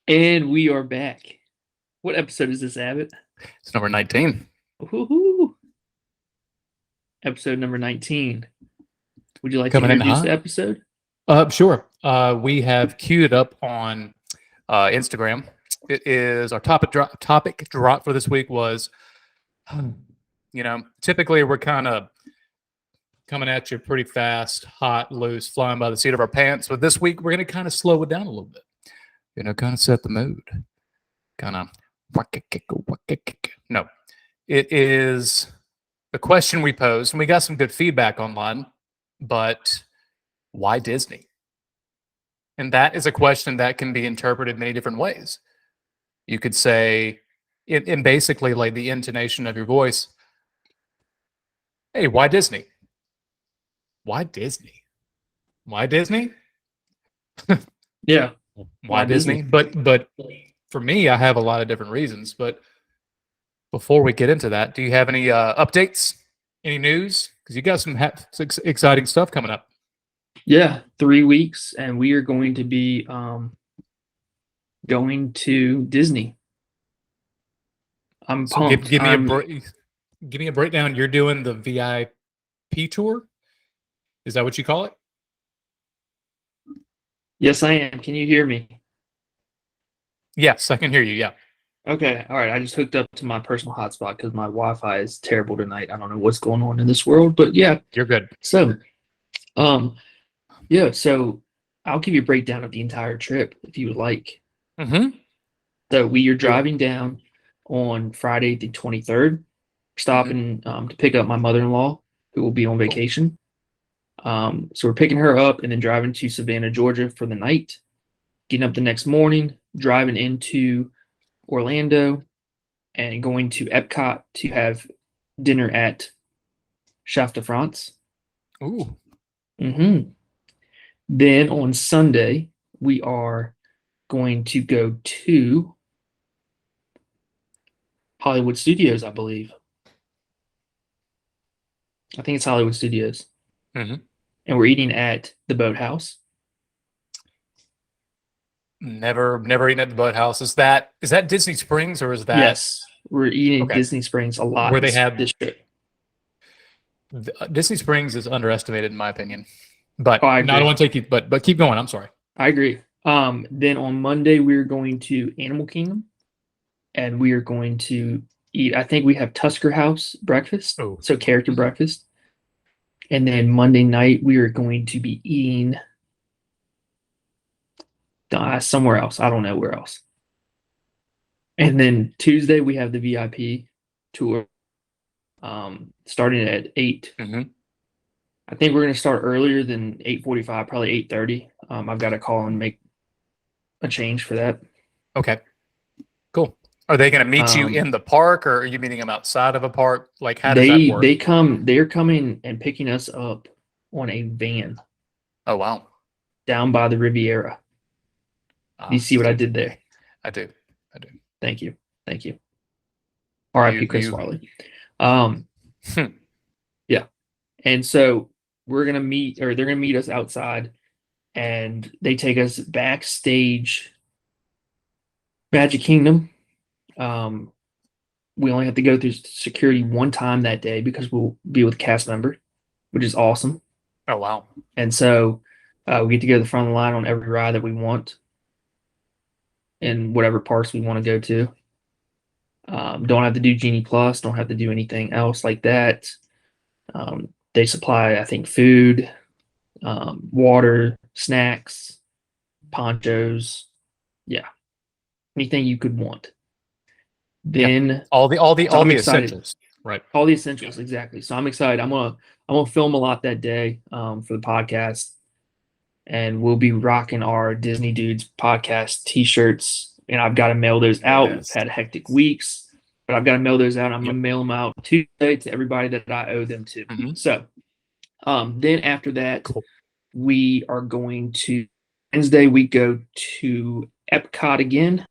And we are back. What episode is this, Abbott? It's number 19. Woohoo! Episode number 19. Would you like to Coming in introduce hot. the episode? Sure. We have queued it up on Instagram. It is our topic drop for this week was, typically we're kind of coming at you pretty fast, hot, loose, flying by the seat of our pants. But this week we're going to kind of slow it down a little bit. Kind of set the mood. Kind of. No, it is the question we posed, and we got some good feedback online. But why Disney? And that is a question that can be interpreted many different ways. You could say, in basically like the intonation of your voice, hey, why Disney? Why Disney? Why Disney? Yeah. Why Disney? But for me, I have a lot of different reasons. But before we get into that, do you have any updates? Any news? Because you got some exciting stuff coming up. Yeah, 3 weeks, and we are going to be going to Disney. I'm So pumped. give me a breakdown. You're doing the VIP tour. Is that what you call it? Yes, I am. Can you hear me? Yes, I can hear you. Yeah. Okay. All right. I just hooked up to my personal hotspot because my Wi-Fi is terrible tonight. I don't know what's going on in this world, but yeah. You're good. So, yeah. So I'll give you a breakdown of the entire trip if you would like. Mm-hmm. So we are driving down on Friday the 23rd, stopping to pick up my mother-in-law who will be on vacation. So we're picking her up and then driving to Savannah, Georgia for the night, getting up the next morning, driving into Orlando, and going to Epcot to have dinner at Chef de France. Ooh. Then on Sunday, we are going to go to Hollywood Studios, I believe. I think it's Hollywood Studios. Mm-hmm. And we're eating at the Boathouse. Never eaten at the Boathouse. Is that Disney Springs or is that? Yes, we're eating at Disney Springs a lot. Where they have this trip. Disney Springs is underestimated in my opinion. But I I don't want to take you. But keep going. I'm sorry. I agree. Then on Monday we're going to Animal Kingdom, and we are going to eat. I think we have Tusker House breakfast, so character breakfast. And then Monday night we are going to be eating somewhere else. I don't know where else. And then Tuesday we have the VIP tour, starting at 8. Mm-hmm. I think we're going to start earlier than 8:45, probably 8:30. I've got to call and make a change for that. Okay, cool. Are they going to meet you in the park, or are you meeting them outside of a park? Like, how does that work? They're coming and picking us up on a van. Oh, wow. Down by the Riviera. You see what I did there? I do. Thank you. R.I.P. Chris Farley. Yeah. And so we're going to meet, or they're going to meet us outside, and they take us backstage Magic Kingdom. We only have to go through security one time that day because we'll be with a cast member, which is awesome. Oh, wow. And so we get to go to the front of the line on every ride that we want in whatever parks we want to go to. Don't have to do Genie Plus. Don't have to do anything else like that. They supply, I think, food, water, snacks, ponchos. Yeah. Anything you could want. Then all the essentials. Right. All the essentials, exactly. So I'm excited. I'm gonna film a lot that day for the podcast. And we'll be rocking our Disney Dudes podcast t-shirts. And I've got to mail those out. I've had hectic weeks, but I've got to mail those out. I'm going to mail them out Tuesday to everybody that I owe them to. Mm-hmm. So then after that, we are going to Wednesday, we go to Epcot again.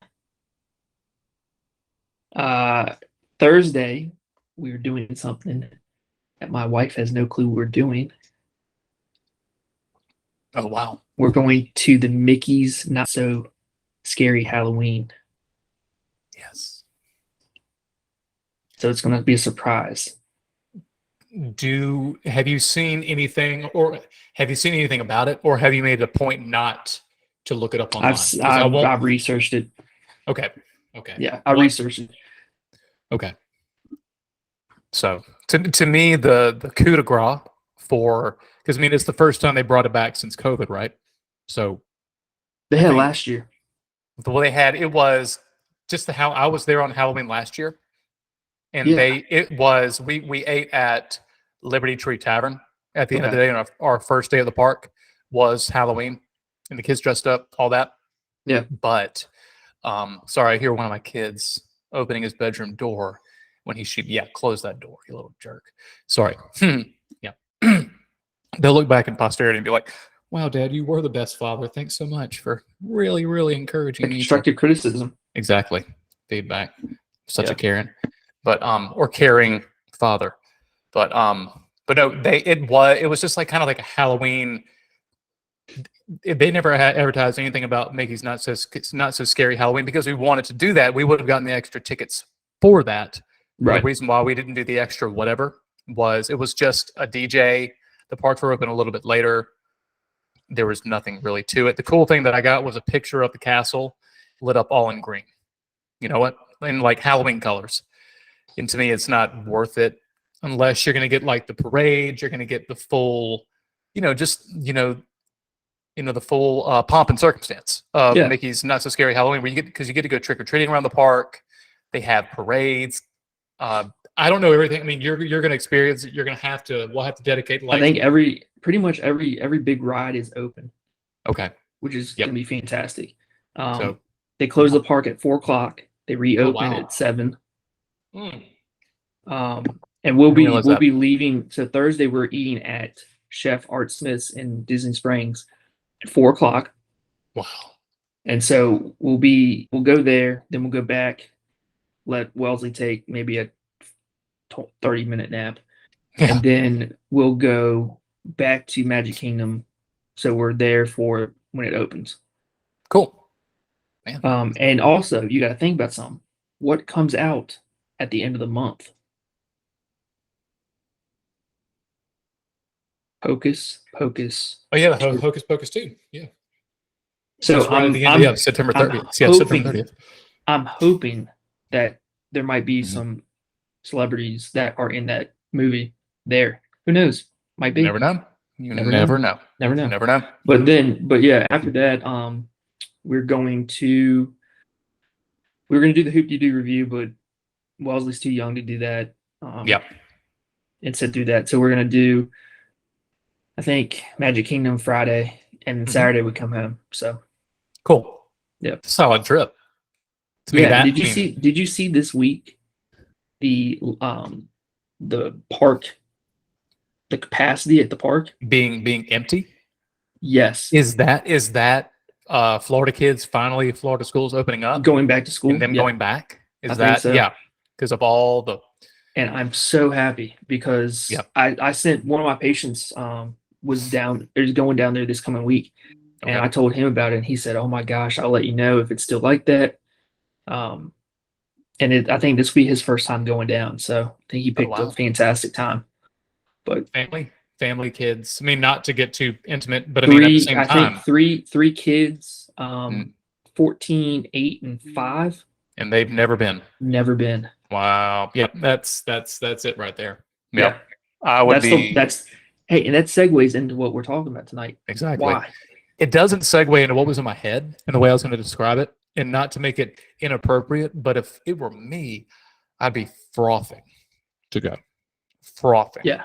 Thursday, we're doing something that my wife has no clue we're doing. Oh, wow. We're going to the Mickey's Not So Scary Halloween. Yes. So it's going to be a surprise. Have you seen anything, or have you seen anything about it, or have you made it a point not to look it up online? I've 'Cause I I've, won't. I've researched it. Okay. Okay. Yeah, I Well, researched it. okay. So to me, the coup de grace for, because I mean it's the first time they brought it back since COVID, right? So They I had it think last year. the way they had it was just how I was there on Halloween last year, and Yeah. we ate at Liberty Tree Tavern at the end of the Okay. day, and our first day of the park was Halloween, and the kids dressed up, all that. Yeah. But sorry, I hear one of my kids opening his bedroom door when close that door, you little jerk. Sorry. Yeah. They'll look back in posterity and be like, wow, Dad, you were the best father. Thanks so much for really, really encouraging me. Constructive criticism. Exactly. Feedback. Such Yeah. a caring, but or caring father. But no, it was just like kind of like a Halloween. They never had advertised anything about Mickey's Not So Scary Halloween, because we wanted to do that. We would have gotten the extra tickets for that. Right. The reason why we didn't do the extra whatever was it was just a DJ. The parks were open a little bit later. There was nothing really to it. The cool thing that I got was a picture of the castle lit up all in green. You know what? In like Halloween colors. And to me, it's not worth it unless you're going to get like the parade. You're going to get the full, the full pomp and circumstance of Yeah. Mickey's Not So Scary Halloween, where you get to go trick or treating around the park. They have parades. I don't know everything. I mean, you're going to experience it. We'll have to dedicate. I think pretty much every big ride is open. Okay. Which is Yep. going to be fantastic. So They close the park at 4:00. They reopen wow. at 7. Mm. And we'll realize that. be leaving. So Thursday we're eating at Chef Art Smith's in Disney Springs at 4:00. Wow. And so we'll go there, then we'll go back, let Wellesley take maybe a 30-minute nap, Yeah. and then we'll go back to Magic Kingdom. So we're there for when it opens. Cool. Man. And also you got to think about something. What comes out at the end of the month? Hocus Pocus. Oh yeah, the Hocus Pocus 2. Yeah. So That's right at the end. Yeah, September 30th. Yeah, September 30th. I'm hoping that there might be Mhm. some celebrities that are in that movie there. Who knows? Might be. Never know. You Never never know. know. Never know. Never know. But yeah, after that, we're going to do the Hoop Doo review, but Wellesley's too young to do that. Yep. Instead do that. So we're gonna do, I think, Magic Kingdom Friday, and then Saturday we come home. So cool. Yeah. Solid trip. Yeah. Did you see this week the park, the capacity at the park being empty? Yes. Is that Florida kids finally, Florida schools opening up, going back to school, and them yeah. going back? Is I think that so. yeah? Because of all the. And I'm so happy because Yep. I sent one of my patients is going down there this coming week, and Okay. I told him about it, and he said, "Oh my gosh, I'll let you know if it's still like that." And I think this will be his first time going down, so I think he picked wow. a fantastic time. But family kids. I mean, not to get too intimate, but I mean at the same time, think three kids, 14, 8, and 5, and they've never been. Never been. Wow. Yep. That's it right there. Yeah. I would Hey, and that segues into what we're talking about tonight. Exactly. Why? It doesn't segue into what was in my head and the way I was going to describe it, and not to make it inappropriate, but if it were me, I'd be frothing to go. Frothing. Yeah.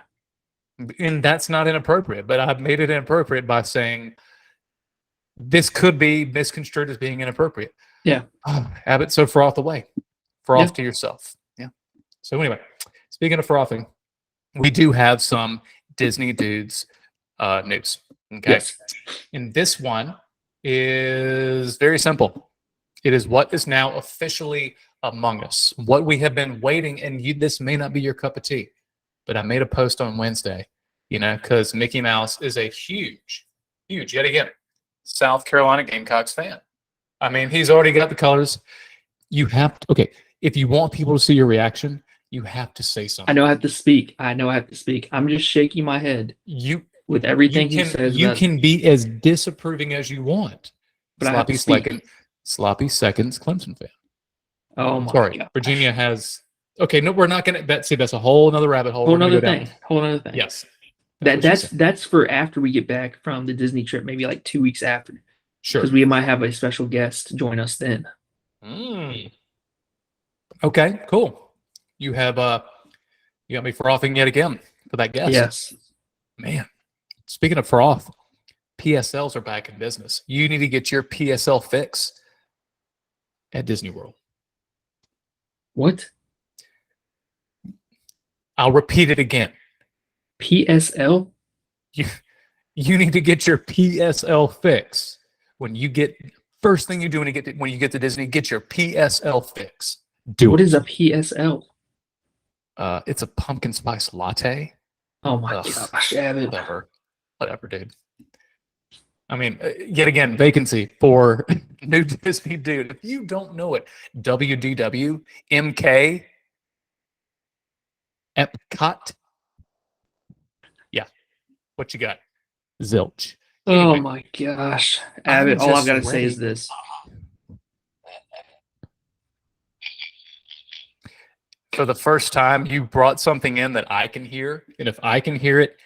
And that's not inappropriate, but I've made it inappropriate by saying this could be misconstrued as being inappropriate. Yeah. Abbott, so froth away. Froth to yourself. Yeah. So anyway, speaking of frothing, we do have some Disney Dudes news. Okay. Yes. And this one is very simple. It is what is now officially Among Us. What we have been waiting, and this may not be your cup of tea, but I made a post on Wednesday, because Mickey Mouse is a huge, yet again, South Carolina Gamecocks fan. I mean, he's already got the colors. You have to, okay. If you want people to see your reaction, you have to say I something. know I have to speak. I know I have to speak. I'm just shaking my head You with everything he can says. you about, can be as disapproving as you want. but I have to speak. Sloppy seconds, Clemson fan. Oh my Sorry, god. Virginia has. Okay, no, we're not gonna. That's a whole another rabbit hole. Whole We're gonna another go down. thing. Whole another thing. Yes, That what she said. that's for after we get back from the Disney trip, maybe like 2 weeks after, Sure. because we might have a special guest join us then. Okay, cool. You have you got me frothing yet again for that guest. Yes. Man, speaking of froth, PSLs are back in business. You need to get your PSL fix at Disney World. What? I'll repeat it again. PSL? You need to get your PSL fix. When you get first thing you do when you get to Disney, get your PSL fix. What is a PSL? It's a pumpkin spice latte. Oh my Ugh. gosh, Abbott. Whatever, dude. I mean, yet again, vacancy for new Disney dude. If you don't know it, WDW, MK, Epcot. Yeah. What you got? Zilch. Oh Anyway, my gosh. I'm Abbott, all I've just got to say ready. is this. For the first time, you brought something in that I can hear. And if I can hear it,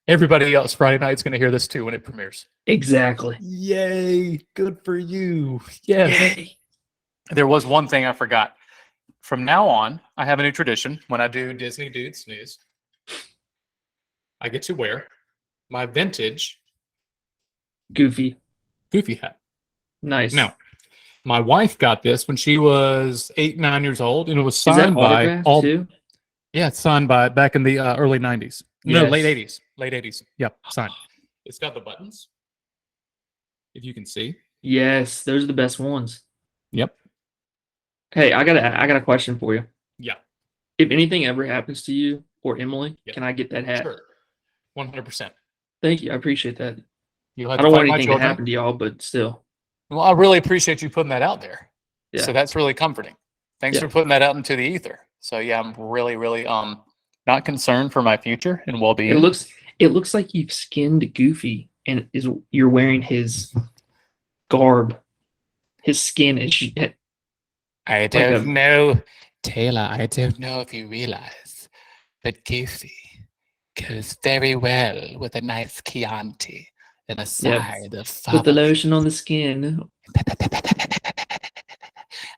everybody else Friday night's going to hear this too when it premieres. Exactly. Yay. Good for you. Yes. Yay. There was one thing I forgot. From now on, I have a new tradition. When I do Disney Dude Snooze, I get to wear my vintage Goofy. Goofy hat. Nice. Now, my wife got this when she was 8, 9 years old, and it was Is that signed by autographed all. too? Yeah, it's signed by back in the early 90s. No, Yes. late 80s. Late 80s. Yep, signed. It's got the buttons, if you can see. Yes, those are the best ones. Yep. Hey, I got a question for you. Yeah. If anything ever happens to you or Emily, Yep. can I get that hat? Sure. 100%. Thank you. I appreciate that. You'll I have to don't fight want my anything to children. happen to y'all, but still. Well, I really appreciate you putting that out there. Yeah. So that's really comforting. Thanks Yeah. for putting that out into the ether. So yeah, I'm really, really not concerned for my future and well-being. It looks like you've skinned Goofy and you're wearing his garb. His skin is I like don't a- know, Taylor. I don't know if you realize, but Goofy goes very well with a nice Chianti and a side of with the lotion on the skin.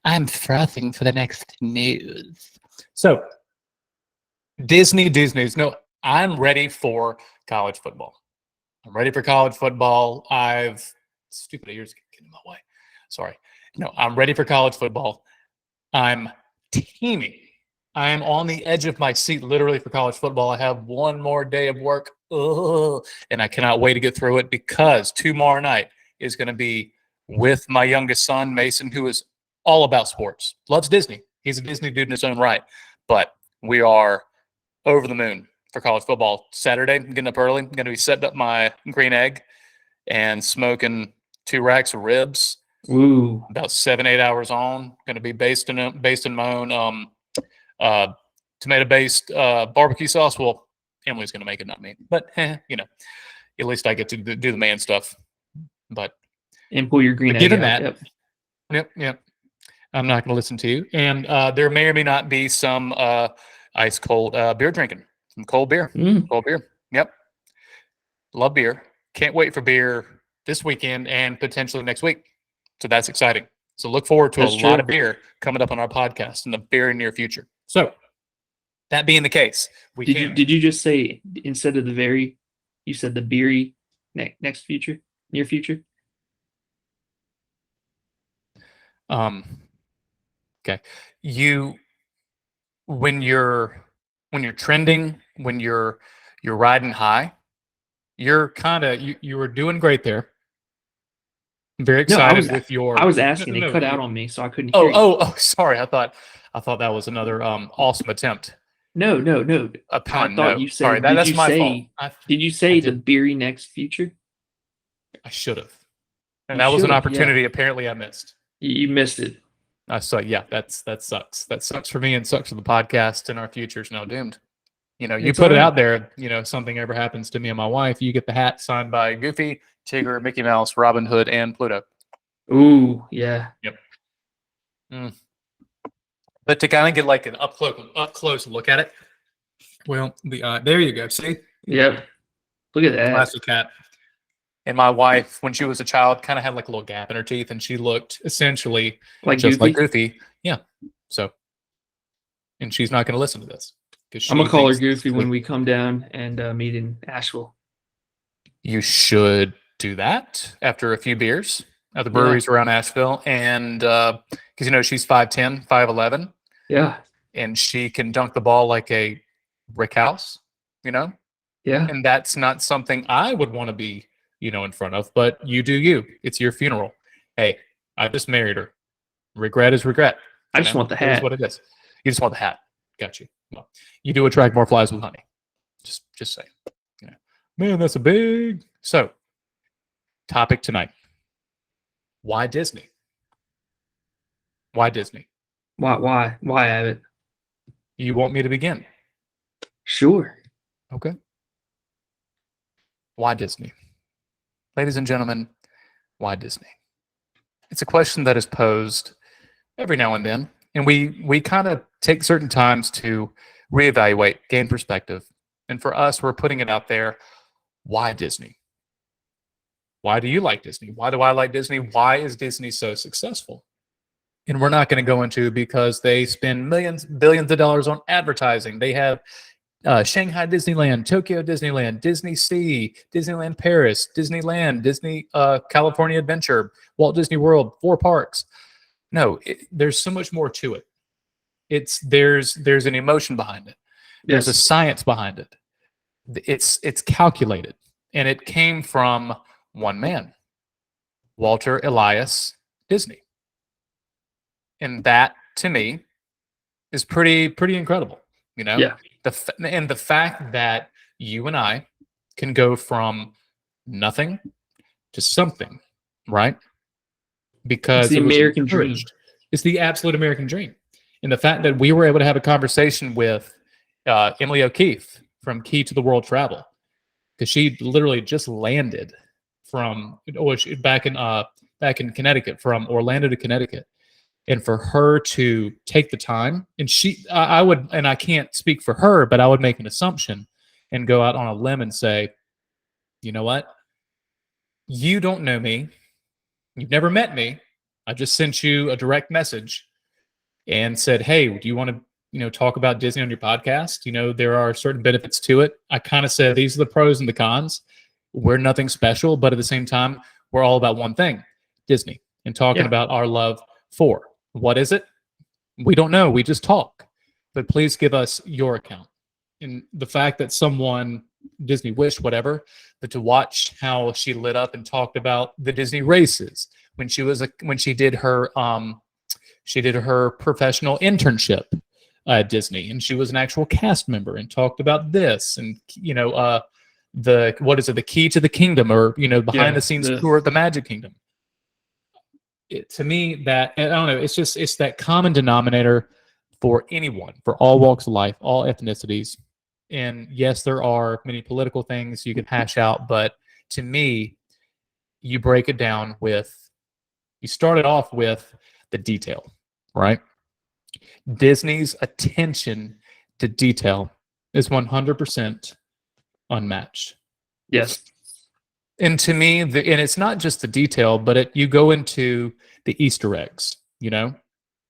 I'm frothing for the next news. So, Disney news. No, I'm ready for college football. I'm ready for college football. Stupid ears getting in my way. Sorry. No, I'm ready for college football. I'm teaming. I am on the edge of my seat literally for college football. I have one more day of work. Ugh, and I cannot wait to get through it because tomorrow night is going to be with my youngest son, Mason, who is all about sports, loves Disney. He's a Disney dude in his own right. But we are over the moon for college football. Saturday, I'm getting up early. I'm going to be setting up my green egg and smoking 2 racks of ribs. Ooh. About 7-8 hours on. Going to be basting my own tomato-based barbecue sauce. Well, Emily's going to make it, not me. But at least I get to do the man stuff. But And pull your green egg given out. that, yep. I'm not going to listen to you. And there may or may not be some ice cold beer drinking. Some cold beer. Mm. Cold beer. Yep. Love beer. Can't wait for beer this weekend and potentially next week. So that's exciting. So look forward to That's a true. lot of beer coming up on our podcast in the very near future. So that being the case, Did you just say instead of the very, you said the beery near future? Okay. When you're trending, when you're riding high, you're kind of you were doing great there. I'm very excited with your. I was asking. No, It cut out on me, so I couldn't hear you. Oh, sorry. I thought that was another awesome attempt. No. A pun. I thought no. you said. Sorry, that's my fault. Did you say the did. beery next future? I should have. And You that was an should've, opportunity apparently I missed. You missed it. So yeah, that sucks. That sucks for me and sucks for the podcast, and our future's now doomed. You know, you It's put all it right. out there, you know, something ever happens to me and my wife, you get the hat signed by Goofy, Tigger, Mickey Mouse, Robin Hood, and Pluto. Ooh, yeah. Yep. But to kind of get like an up close look at it, well, there you go. See, Yep. Look at that. classic cat. And my wife, when she was a child, kind of had like a little gap in her teeth, and she looked essentially Like just Goofy. like Goofy. Yeah. So, and she's not going to listen to this because I'm gonna call her Goofy when we come down and meet in Asheville. You should do that after a few beers at the breweries around Asheville, and because you know she's 5'10", 5'11", Yeah. and she can dunk the ball like a brick house. You know. Yeah. And that's not something I would want to be, you know, in front of, but you do you. It's your funeral. Hey, I just married her. Regret is regret. I just want the It is hat. what it is. You just want the hat. Got you. Well, you do attract more flies with honey. Just saying. You know, man, that's a big. So, topic tonight. Why Disney? Why Disney? Why Abbott? You want me to begin? Sure. Okay. Why Disney? Ladies and gentlemen, why Disney? It's a question that is posed every now and then, and we kind of take certain times to reevaluate, gain perspective. And for us, we're putting it out there. Why Disney? Why do you like Disney? Why do I like Disney? Why is Disney so successful? And we're not going to go into because they spend millions, billions of dollars on advertising. They have Shanghai Disneyland, Tokyo Disneyland, Disney Sea, Disneyland Paris, Disneyland, Disney California Adventure, Walt Disney World, 4 parks. No, there's so much more to it. There's an emotion behind it. There's a science behind it. It's calculated, and it came from one man, Walter Elias Disney, and that to me is pretty incredible. You know, Yeah. The fact that you and I can go from nothing to something, right? Because It's the it was American dream. encouraged. It's the absolute American dream. And the fact that we were able to have a conversation with Emily O'Keefe from Key to the World Travel, because she literally just landed from back in Connecticut, from Orlando to Connecticut. And for her to take the time, and I would, and I can't speak for her, but I would make an assumption and go out on a limb and say, you know what? You don't know me. You've never met me. I just sent you a direct message and said, hey, do you want to, you know, talk about Disney on your podcast? You know, there are certain benefits to it. I kind of said, these are the pros and the cons. We're nothing special, but at the same time, we're all about one thing, Disney, and talking about our love for. What is it? We don't know. We just talk. But please give us your account. And the fact that someone, Disney Wish, whatever, but to watch how she lit up and talked about the Disney races when she did her professional internship at Disney, and she was an actual cast member and talked about this, and you know, the Key to the Kingdom, or you know, behind the scenes tour of the Magic Kingdom. To me, that, I don't know, it's that common denominator for anyone, for all walks of life, all ethnicities. And yes, there are many political things you can hash out, but to me, you break it down you start it off with the detail, right? Disney's attention to detail is 100% unmatched. Yes. And to me, and it's not just the detail, but you go into the Easter eggs, you know,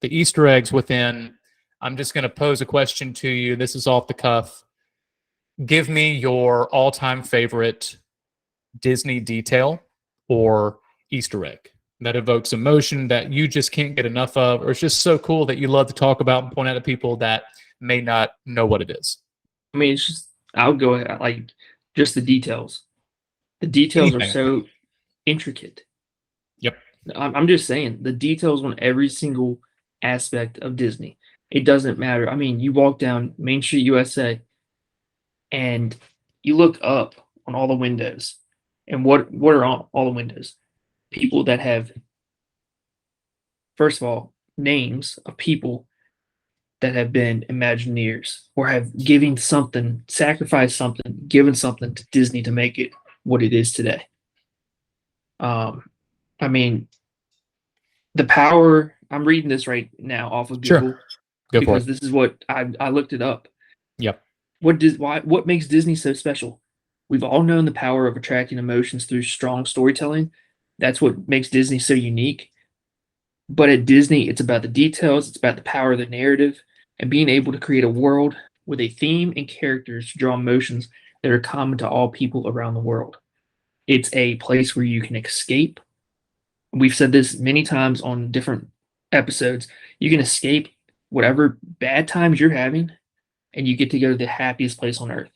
the Easter eggs within. I'm just going to pose a question to you. This is off the cuff. Give me your all-time favorite Disney detail or Easter egg that evokes emotion that you just can't get enough of, or it's just so cool that you love to talk about and point out to people that may not know what it is. I mean, it's just, I would go like just the details. The details are so intricate. Yep. I'm just saying the details on every single aspect of Disney. It doesn't matter. I mean, you walk down Main Street USA and you look up on all the windows, and what are on all the windows? People that have first of all, names of people that have been Imagineers or have given something, sacrificed something, given something to Disney to make it what it is today. I mean, the power. I'm reading this right now off of Sure. Google Go for because it. this is what I looked it up. Yep. What makes Disney so special? We've all known the power of attracting emotions through strong storytelling. That's what makes Disney so unique. But at Disney, it's about the details, it's about the power of the narrative, and being able to create a world with a theme and characters to draw emotions that are common to all people around the world. It's a place where you can escape. We've said this many times on different episodes. You can escape whatever bad times you're having, and you get to go to the happiest place on earth.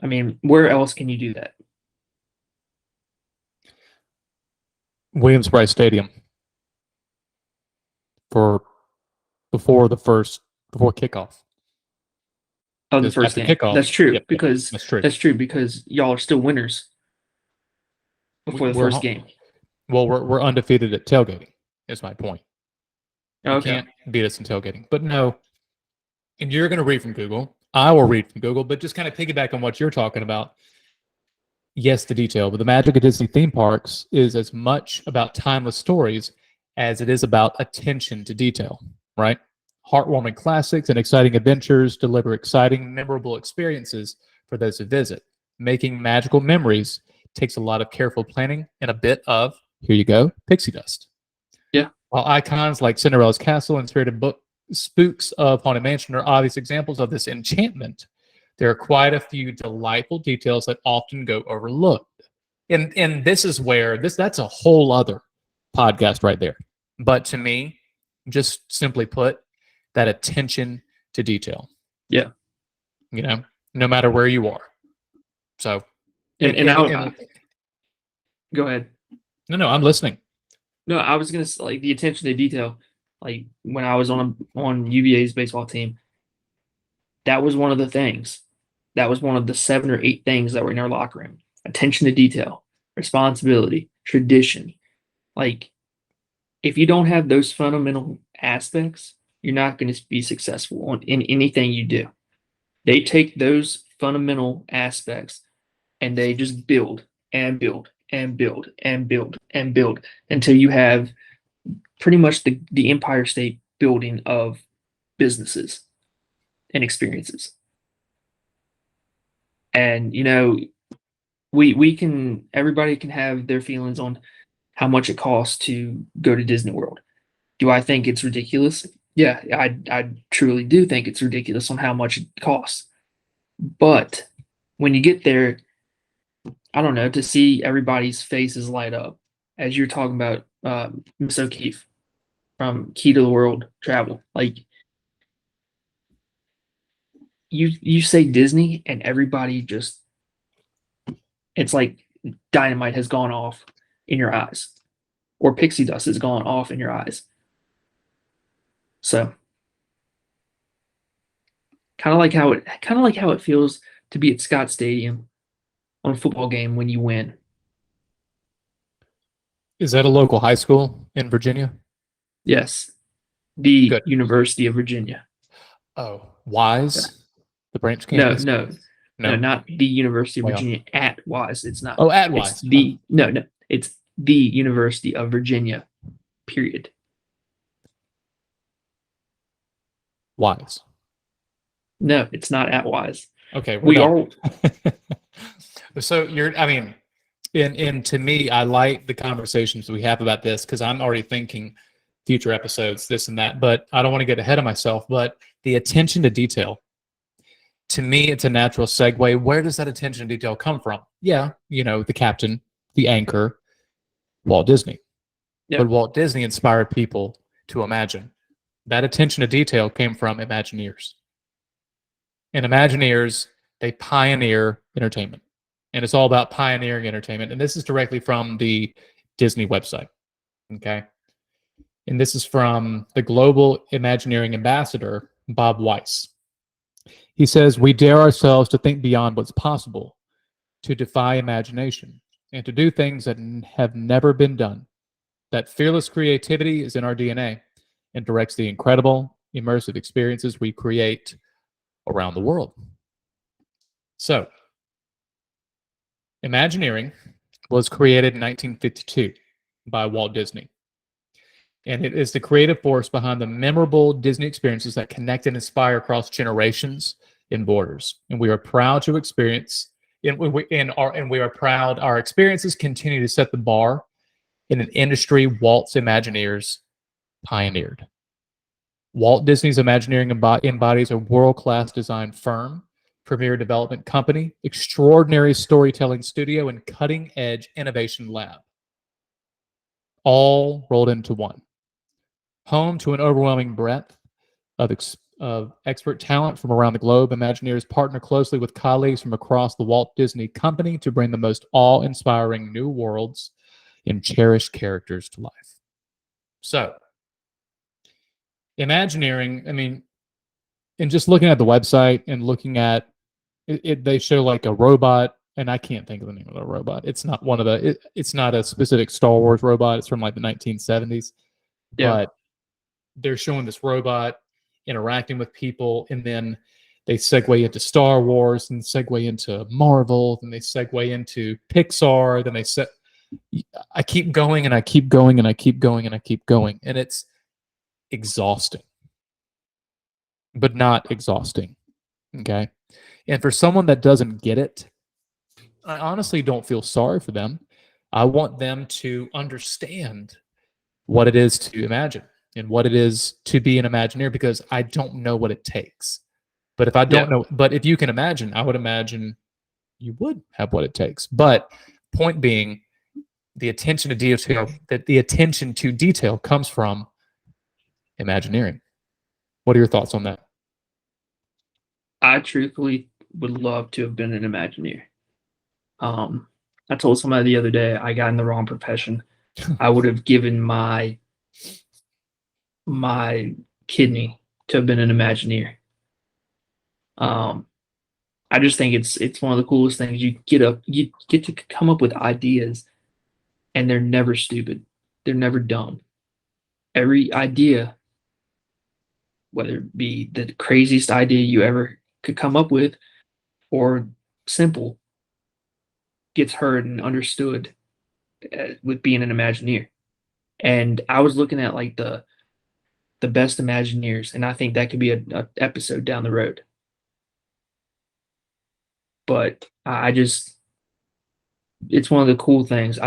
I mean, where else can you do that? Williams Brice Stadium for before kickoff. Oh, the Just first after game. kickoff. That's true Yep, because that's true. that's true because y'all are still winners before the We're first home. game. Well, we're undefeated at tailgating. Is my point. You Okay. can't beat us in tailgating. But no, and you're going to read from Google. I will read from Google, but just kind of piggyback on what you're talking about. Yes, the detail, but the magic of Disney theme parks is as much about timeless stories as it is about attention to detail, right? Heartwarming classics and exciting adventures deliver exciting, memorable experiences for those who visit. Making magical memories takes a lot of careful planning and a bit of, here you go, pixie dust. Yeah. While icons like Cinderella's Castle and Spirited Book Spooks of Haunted Mansion are obvious examples of this enchantment, there are quite a few delightful details that often go overlooked. And this is where that's a whole other podcast right there. But to me, just simply put, that attention to detail. Yeah. You know, no matter where you are. So Go ahead. No, I'm listening. No, I was gonna say, like, the attention to detail. Like when I was on UVA's baseball team, that was one of the things. That was one of the 7 or 8 things that were in our locker room. Attention to detail, responsibility, tradition. Like, if you don't have those fundamental aspects, you're not going to be successful in anything you do. They take those fundamental aspects and they just build and build and build and build and build until you have pretty much the Empire State Building of businesses and experiences. And everybody can have their feelings on how much it costs to go to Disney World. Do I think it's ridiculous? Yeah, I truly do think it's ridiculous on how much it costs. But when you get there, I don't know, to see everybody's faces light up as you're talking about Miss O'Keefe from Key to the World Travel. Like, you say Disney and everybody just, it's like dynamite has gone off in your eyes or pixie dust has gone off in your eyes. So kind of like how it feels to be at Scott Stadium on a football game when you win. Is that a local high school in Virginia? Yes. The Good. University of Virginia. Oh, Wise? Yeah. The branch campus? No, not the University of Virginia at Wise. It's not. Oh, at Wise. It's the University of Virginia, period. Wise. No, it's not at Wise. Okay, We are. So and to me, I like the conversations we have about this because I'm already thinking future episodes, this and that, but I don't want to get ahead of myself. But the attention to detail, to me, it's a natural segue. Where does that attention to detail come from? Yeah, the captain, the anchor, Walt Disney. Yep. But Walt Disney inspired people to imagine. That attention to detail came from Imagineers. And Imagineers, they pioneer entertainment. And it's all about pioneering entertainment. And this is directly from the Disney website. Okay. And this is from the Global Imagineering Ambassador, Bob Weiss. He says, "We dare ourselves to think beyond what's possible, to defy imagination, and to do things that have never been done. That fearless creativity is in our DNA and directs the incredible, immersive experiences we create around the world. So, Imagineering was created in 1952 by Walt Disney. And it is the creative force behind the memorable Disney experiences that connect and inspire across generations and borders. And we are proud to experience, and we are proud our experiences continue to set the bar in an industry Walt's Imagineers pioneered. Walt Disney's Imagineering embodies a world-class design firm, premier development company, extraordinary storytelling studio, and cutting-edge innovation lab, all rolled into one. Home to an overwhelming breadth of expert talent from around the globe, Imagineers partner closely with colleagues from across the Walt Disney Company to bring the most awe-inspiring new worlds and cherished characters to life. So, Imagineering, I mean, and just looking at the website and looking at it, they show like a robot, and I can't think of the name of the robot. It's not one of the. It's not a specific Star Wars robot. It's from like the 1970s. Yeah. But they're showing this robot interacting with people, and then they segue into Star Wars, and segue into Marvel, and they segue into Pixar. Then they set. I keep going, and I keep going, and I keep going, and I keep going, and it's exhausting, but not exhausting. Okay. And for someone that doesn't get it, I honestly don't feel sorry for them. I want them to understand what it is to imagine and what it is to be an Imagineer, because I don't know what it takes. But if I don't know, but if you can imagine, I would imagine you would have what it takes. But point being, the attention to detail, that the attention to detail comes from Imagineering. What are your thoughts on that? I truthfully would love to have been an Imagineer. I told somebody the other day I got in the wrong profession. I would have given my kidney to have been an Imagineer. I just think it's one of the coolest things. You get to come up with ideas, and they're never stupid. They're never dumb. Every idea, whether it be the craziest idea you ever could come up with or simple, gets heard and understood with being an Imagineer. And I was looking at like the best Imagineers, and I think that could be a episode down the road. But I just, it's one of the cool things.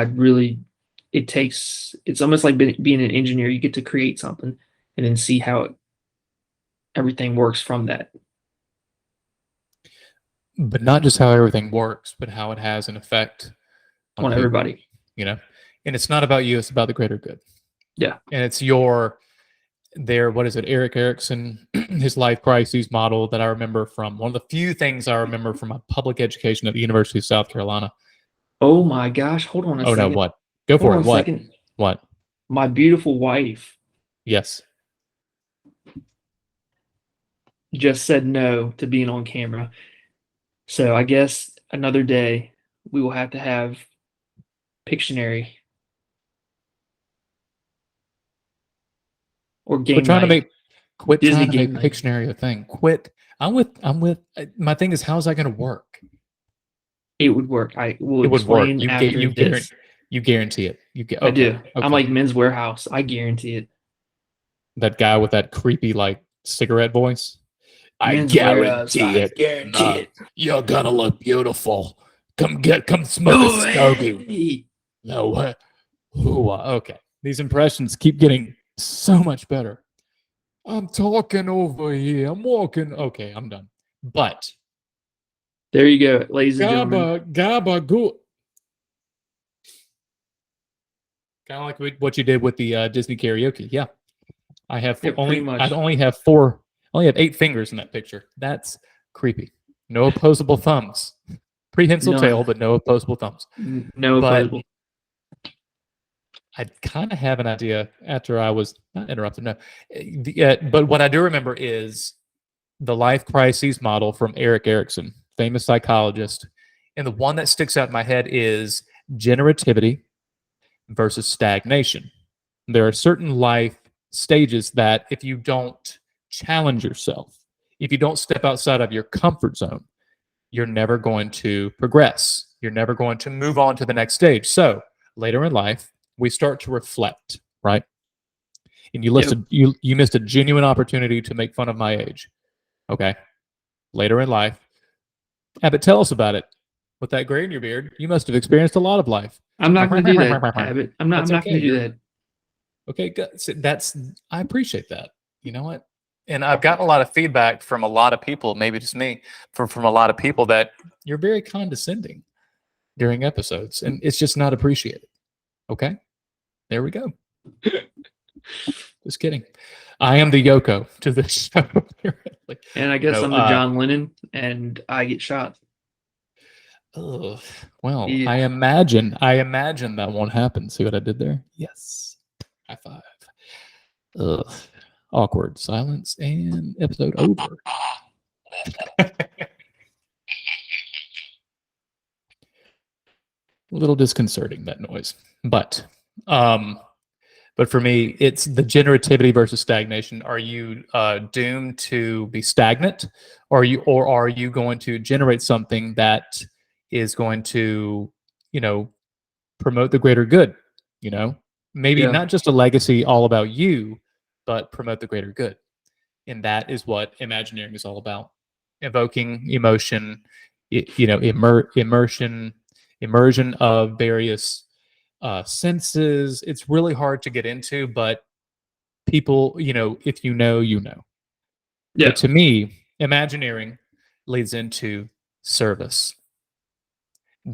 It's almost like being an engineer. You get to create something and then see how everything works from that. But not just how everything works, but how it has an effect On people, everybody. you know? And it's not about you, it's about the greater good. Yeah. And it's what is it, Eric Erickson, his life crises model that I remember from, one of the few things I remember from my public education at the University of South Carolina. Oh my gosh, hold on a second. Oh no, what? Go for it. What? Second. What? My beautiful wife Yes. just said no to being on camera. So I guess another day we will have to have Pictionary or game Quit trying night. quit Disney trying to game make night. Pictionary a thing. Quit. My thing is, how's that going to work? It would work. I will It would work. explain after this. You guarantee it. I do. Okay. I'm like Men's Warehouse. I guarantee it. That guy with that creepy like cigarette voice. Men's Warehouse, I guarantee it. You're gonna look beautiful. Come smoke a stogie. Hey. No way. Okay. These impressions keep getting so much better. I'm talking over here. I'm walking. Okay, I'm done. But There you go, ladies and gentlemen. Gabagool. Kind of like what you did with the Disney karaoke. Yeah. I have Yeah, pretty much. I only have 8 fingers in that picture. That's creepy. No opposable thumbs. Prehensile No. tail, but no opposable thumbs. No But- opposable. I kind of have an idea after I was not interrupted. No, but what I do remember is the life crises model from Eric Erickson, famous psychologist, and the one that sticks out in my head is generativity versus stagnation. There are certain life stages that if you don't challenge yourself, if you don't step outside of your comfort zone, you're never going to progress. You're never going to move on to the next stage. So later in life, we start to reflect, right? And you Yep. listed you missed a genuine opportunity to make fun of my age. Okay. Later in life. Abbott, tell us about it. With that gray in your beard, you must have experienced a lot of life. I'm not going to do that, Abbott. I'm That's not going okay. to do that. Okay, good. So I appreciate that. You know what? And I've gotten a lot of feedback from a lot of people, maybe just me, from a lot of people that you're very condescending during episodes, and it's just not appreciated. Okay, there we go. Just kidding. I am the Yoko to this show. Apparently. And I guess No, I'm the John Lennon, and I get shot. Ugh. Well, Yeah. I imagine that won't happen. See what I did there? Yes. High five. Ugh. Awkward silence and episode over. A little disconcerting, that noise. But for me, it's the generativity versus stagnation. Are you doomed to be stagnant, or are you going to generate something that is going to, promote the greater good? Maybe Yeah. not just a legacy all about you, but promote the greater good. And that is what Imagineering is all about: evoking emotion, immersion of various senses. It's really hard to get into, but people, if you know, you know. Yeah. But to me, Imagineering leads into service.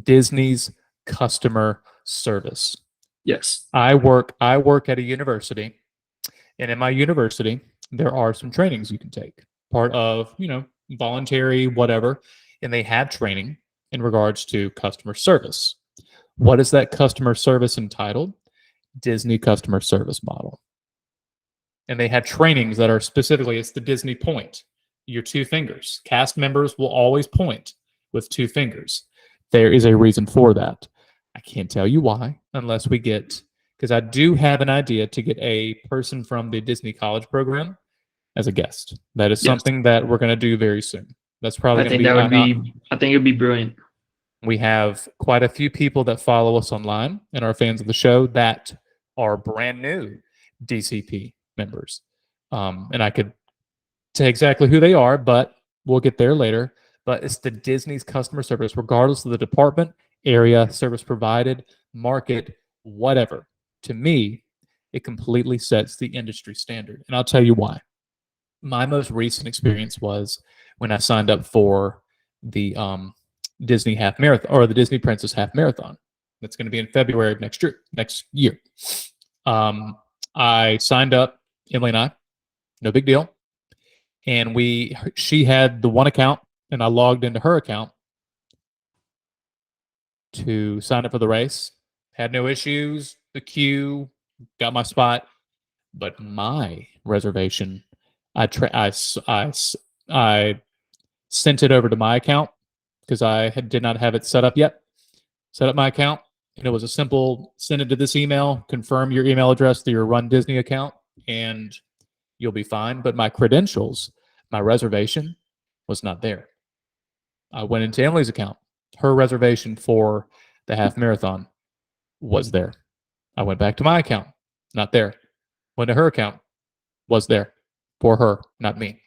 Disney's customer service. Yes. I work at a university, and in my university, there are some trainings you can take. Part of, voluntary, whatever, and they have training in regards to customer service. What is that customer service entitled? Disney customer service model. And they have trainings that are specifically, it's the Disney point, your two fingers. Cast members will always point with two fingers. There is a reason for that. I can't tell you why unless we get, because I do have an idea to get a person from the Disney College program as a guest. That is Yes. something that we're going to do very soon. That's probably I going think to that would be. I think it would be brilliant. We have quite a few people that follow us online and are fans of the show that are brand new DCP members. And I could say exactly who they are, but we'll get there later. But it's the Disney's customer service, regardless of the department, area, service provided, market, whatever. To me, it completely sets the industry standard. And I'll tell you why. My most recent experience was when I signed up for the Disney Half Marathon, or the Disney Princess Half Marathon. That's going to be in February of next year. I signed up, Emily and I, no big deal. And she had the one account, and I logged into her account to sign up for the race. Had no issues. The queue, got my spot, but my reservation, I sent it over to my account because I did not have it set up yet. Set up my account, and it was a simple send it to this email, confirm your email address to your Run Disney account, and you'll be fine. But my credentials, my reservation was not there. I went into Emily's account. Her reservation for the half marathon was there. I went back to my account, not there. Went to her account, was there for her, not me.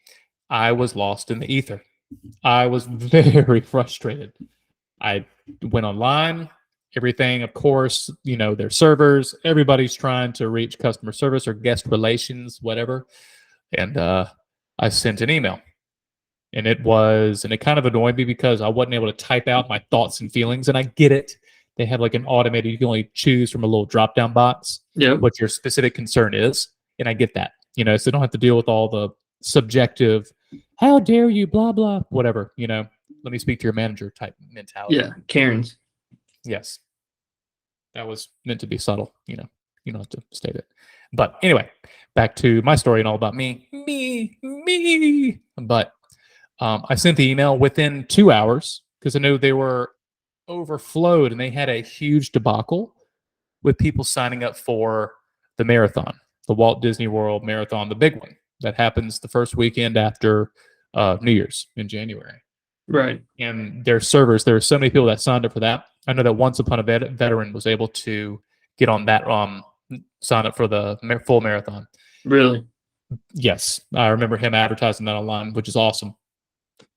I was lost in the ether. I was very frustrated. I went online, everything, of course, their servers, everybody's trying to reach customer service or guest relations, whatever. And I sent an email. And it kind of annoyed me because I wasn't able to type out my thoughts and feelings. And I get it. They have like an automated, you can only choose from a little drop down box what your specific concern is. And I get that, so you don't have to deal with all the subjective, how dare you, blah, blah, whatever, let me speak to your manager type mentality. Yeah, Karen's. Yes. That was meant to be subtle, you don't have to state it. But anyway, back to my story and all about me. But I sent the email within 2 hours because I knew they were overflowed, and they had a huge debacle with people signing up for the marathon, the Walt Disney World Marathon, the big one that happens the first weekend after New Year's in January. Right. And their servers, there are so many people that signed up for that. I know that Once Upon a Veteran was able to get on that, sign up for the full marathon. Really? Yes, I remember him advertising that online, which is awesome.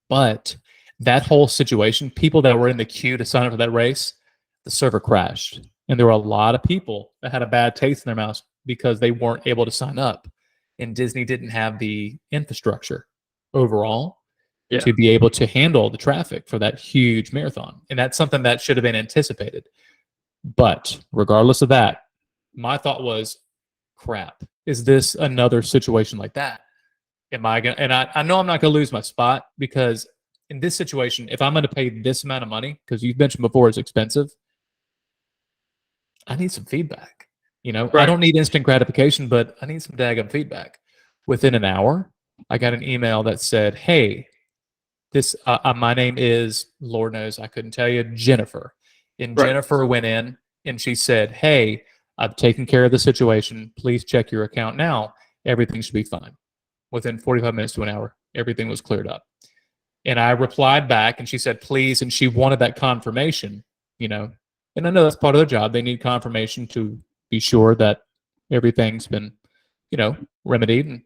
But that whole situation, people that were in the queue to sign up for that race, the server crashed. And there were a lot of people that had a bad taste in their mouths because they weren't able to sign up. And Disney didn't have the infrastructure overall to be able to handle the traffic for that huge marathon. And that's something that should have been anticipated. But regardless of that, my thought was, crap, is this another situation like that? Am I going to, and I know I'm not going to lose my spot, because in this situation, if I'm going to pay this amount of money, because you've mentioned before it's expensive, I need some feedback. You know, I don't need instant gratification, but I need some daggum feedback. Within an hour, I got an email that said, hey, this my name is, Lord knows I couldn't tell you, Jennifer. And Jennifer went in and she said, hey, I've taken care of the situation. Please check your account now. Everything should be fine. Within 45 minutes to an hour, everything was cleared up. And I replied back and she said, please. And she wanted that confirmation, you know. And I know that's part of their job. They need confirmation to be sure that everything's been, you know, remedied and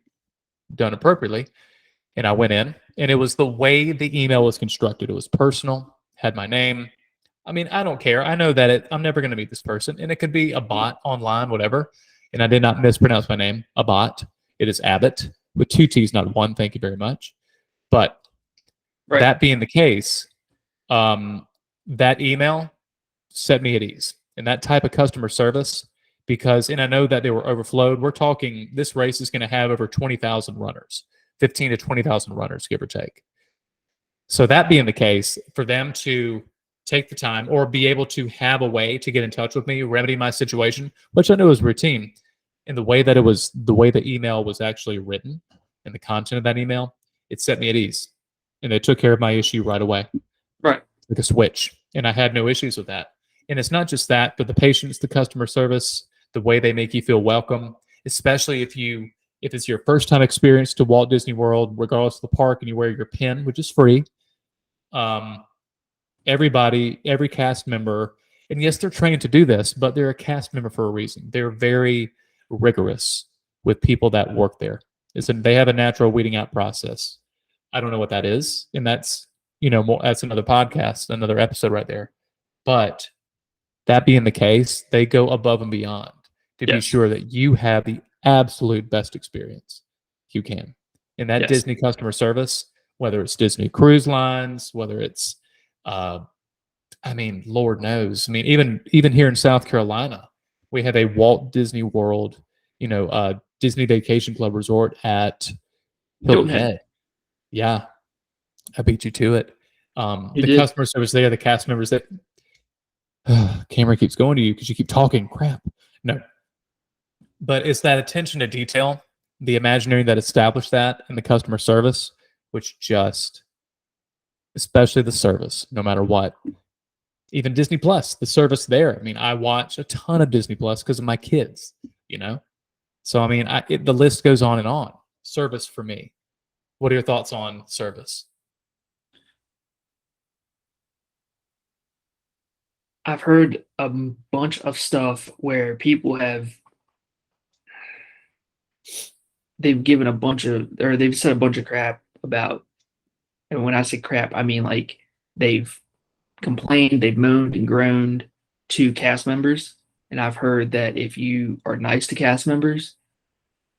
done appropriately. And I went in, and it was the way the email was constructed. It was personal, had my name. I mean, I don't care. I know that I'm never going to meet this person, and it could be a bot online, whatever. And I did not mispronounce my name, a bot. It is Abbott with 2 T's, not 1. Thank you very much. But that being the case, that email set me at ease. And that type of customer service, because, and I know that they were overflowed. We're talking, this race is going to have over 20,000 runners, 15 to 20,000 runners, give or take. So that being the case, for them to take the time or be able to have a way to get in touch with me, remedy my situation, which I know is routine, and the way that it was, the way the email was actually written and the content of that email, it set me at ease. And they took care of my issue right away. Right. Like a switch. And I had no issues with that. And it's not just that, but the patience, the customer service, the way they make you feel welcome, especially if it's your first time experience to Walt Disney World, regardless of the park, and you wear your pin, which is free. Everybody, every cast member, and yes, they're trained to do this, but they're a cast member for a reason. They're very rigorous with people that work there. They have a natural weeding out process. I don't know what that is, and that's, you know, that's another podcast, another episode right there. But that being the case, they go above and beyond to be sure that you have the absolute best experience you can. And that Disney customer service, whether it's Disney Cruise Lines, whether it's, I mean, Lord knows. I mean, even here in South Carolina, we have a Walt Disney World, you know, Disney Vacation Club resort at Hilton Head. Yeah, I beat you to it. The customer service there, the cast members that camera keeps going to you because you keep talking crap. No, but it's that attention to detail, the Imagineering that established that, and the customer service, which just, especially the service, no matter what. Even Disney Plus, the service there. I mean, I watch a ton of Disney Plus because of my kids, you know? So, I mean, the list goes on and on. Service for me. What are your thoughts on service? I've heard a bunch of stuff where people they've given a bunch of, or they've said a bunch of crap about, and when I say crap, I mean like they've complained, they've moaned and groaned to cast members. And I've heard that if you are nice to cast members,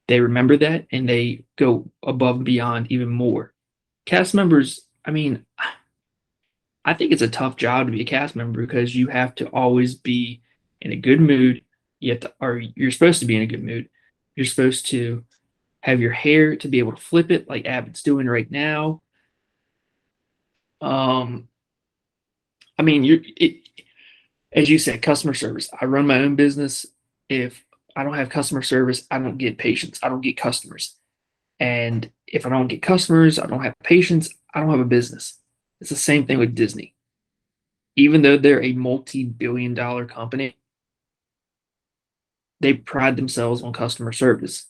they remember that and they go above and beyond even more. Cast members, I mean, I think it's a tough job to be a cast member because you have to always be in a good mood. Or you're supposed to be in a good mood. You're supposed to have your hair to be able to flip it like Abbott's doing right now. I mean, as you said, customer service. I run my own business. If I don't have customer service, I don't get patients. I don't get customers. And if I don't get customers, I don't have patients, I don't have a business. It's the same thing with Disney. even though they're a multi-billion-dollar company, they pride themselves on customer service.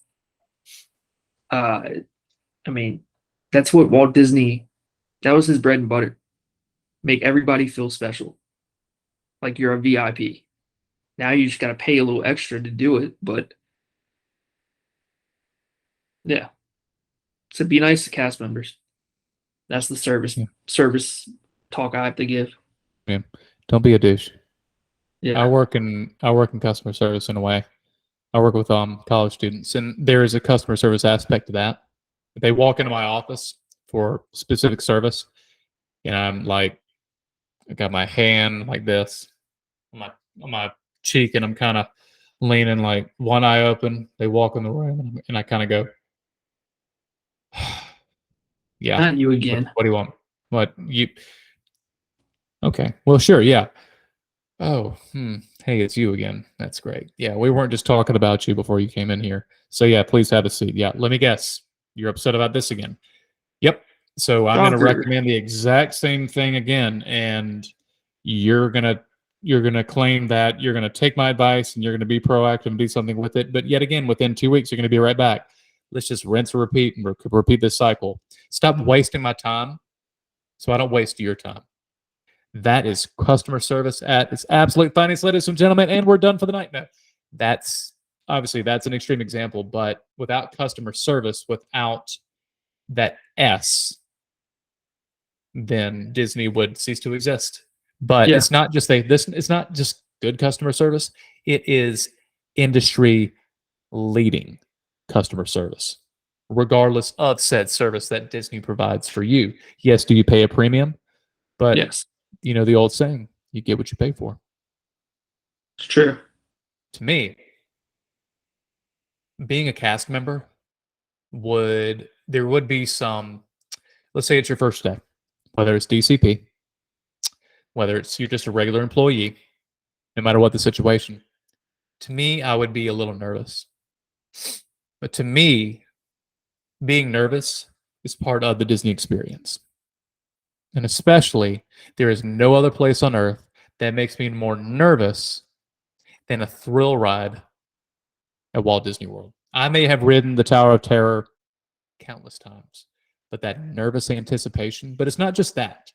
I mean, that's what Walt Disney, that was his bread and butter. Make everybody feel special, like you're a VIP. Now you just got to pay a little extra to do it, but yeah. So be nice to cast members. That's the Yeah. service talk I have to give. Yeah. Don't be a douche. Yeah. I work in customer service in a way. I work with college students, and there is a customer service aspect to that. If they walk into my office for specific service, and I'm like, I got my hand like this on my cheek, and I'm kind of leaning like one eye open. They walk in the room, and I kind of go, "Yeah, Not you again. what do you want? What you? Okay, well, sure, yeah. Oh, hey, it's you again. That's great. Yeah, we weren't just talking about you before you came in here. So yeah, please have a seat. Yeah, let me guess. You're upset about this again. Yep. So I'm going to Shocker. recommend the exact same thing again, and you're gonna claim that you're gonna take my advice and you're gonna be proactive and do something with it. But yet again, within 2 weeks, you're gonna be right back. Let's just rinse and repeat and repeat this cycle. Stop wasting my time, so I don't waste your time. That is customer service at its absolute finest, ladies and gentlemen, and we're done for the night. No, that's obviously that's an extreme example, but without customer service, without that S, then Disney would cease to exist. But Yeah. it's not just it's not just good customer service. It is industry leading customer service, regardless of said service that Disney provides for you. Yes, do you pay a premium? But Yes, you know the old saying, you get what you pay for. it's true. To me, being a cast member there would be some, let's say it's your first day, whether it's DCP, whether it's you're just a regular employee, no matter what the situation. To me, I would be a little nervous. But to me, being nervous is part of the Disney experience. And especially, there is no other place on earth that makes me more nervous than a thrill ride at Walt Disney World. I may have ridden the Tower of Terror countless times, but that nervous anticipation, but it's not just that.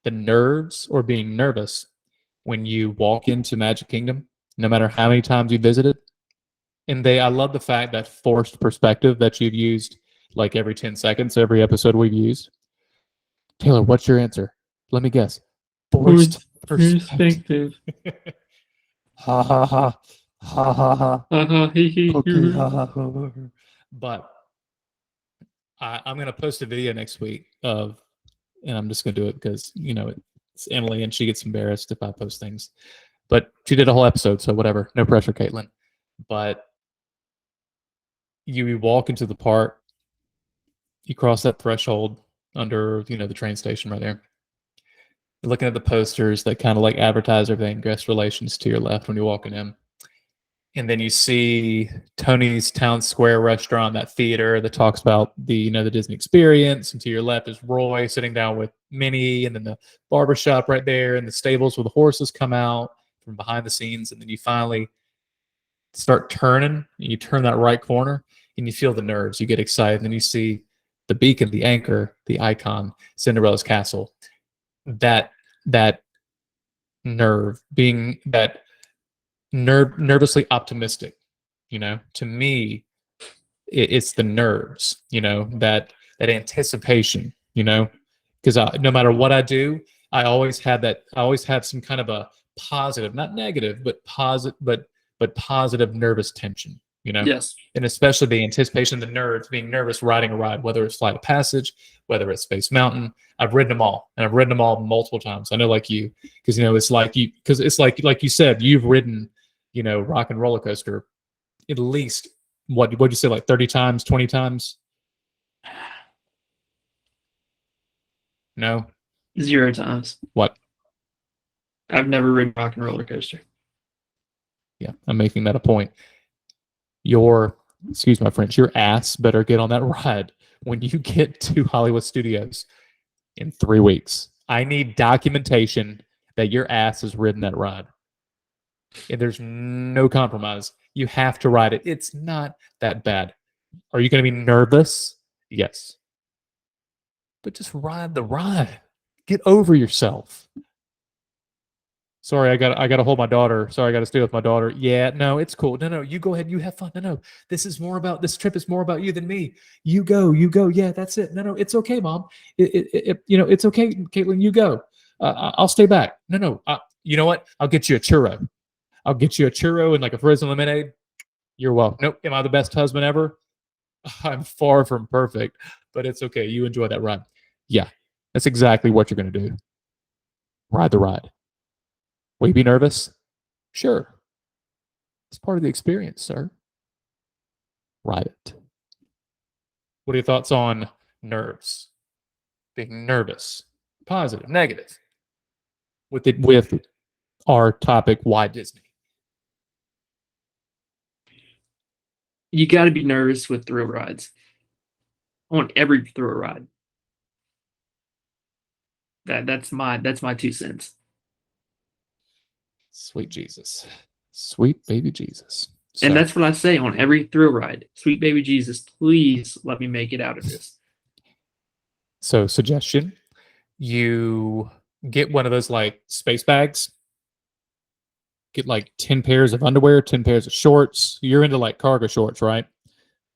The nerves or being nervous when you walk into Magic Kingdom, no matter how many times you visit it. And I love the fact that forced perspective that you've used like every 10 seconds, every episode we've used. Taylor, what's your answer? Let me guess. Forced perspective. Ha ha ha. Ha ha ha. Okay, ha ha ha. But I'm going to post a video next week and I'm just going to do it because, it's Emily and she gets embarrassed if I post things. But she did a whole episode, so whatever. No pressure, Caitlin. But you walk into the park, you cross that threshold under, the train station right there. You're looking at the posters that kind of like advertise everything, guest relations to your left when you're walking in. And then you see Tony's Town Square restaurant, that theater that talks about the Disney experience. And to your left is Roy sitting down with Minnie, and then the barbershop right there, and the stables where the horses come out from behind the scenes. And then you finally start turning, and you turn that right corner, and you feel the nerves. You get excited, and then you see the beacon, the anchor, the icon, Cinderella's castle. That nerve, being that nervously optimistic, to me, it's the nerves, that anticipation, because no matter what I do, I always have some kind of a positive, not negative, but positive nervous tension, Yes. and especially the anticipation, the nerves, being nervous riding a ride, whether it's Flight of Passage, whether it's Space Mountain. I've ridden them all, and I've ridden them all multiple times. I know, like you, because it's like you said, you've ridden, Rock and Roller Coaster at least what'd you say, like 30 times, 20 times? No, 0 times. what? I've never ridden Rock and Roller Coaster. Yeah, I'm making that a point. Excuse my French, your ass better get on that ride when you get to Hollywood Studios in 3 weeks. I need documentation that your ass has ridden that ride. And there's no compromise. You have to ride it. It's not that bad. Are you going to be nervous? Yes. But just ride the ride. Get over yourself. Sorry, I got to hold my daughter. Sorry, I got to stay with my daughter. Yeah, no, it's cool. No, you go ahead. You have fun. No, this trip is more about you than me. You go. Yeah, that's it. No, it's okay, Mom. It's okay, Caitlin. You go. I'll stay back. No. You know what? I'll get you a churro. I'll get you a churro and like a frozen lemonade. You're welcome. Nope. Am I the best husband ever? I'm far from perfect, but it's okay. You enjoy that ride. Yeah, that's exactly what you're going to do. Ride the ride. Will you be nervous? Sure. It's part of the experience, sir. Ride it. What are your thoughts on nerves? Being nervous, positive, negative. With our topic, why Disney? You got to be nervous with thrill rides. On every thrill ride. That's my 2 cents. Sweet Jesus. Sweet baby Jesus. And that's what I say on every thrill ride. Sweet baby Jesus, please let me make it out of this. So, suggestion, you get one of those like space bags. Get like 10 pairs of underwear, 10 pairs of shorts. You're into like cargo shorts, right?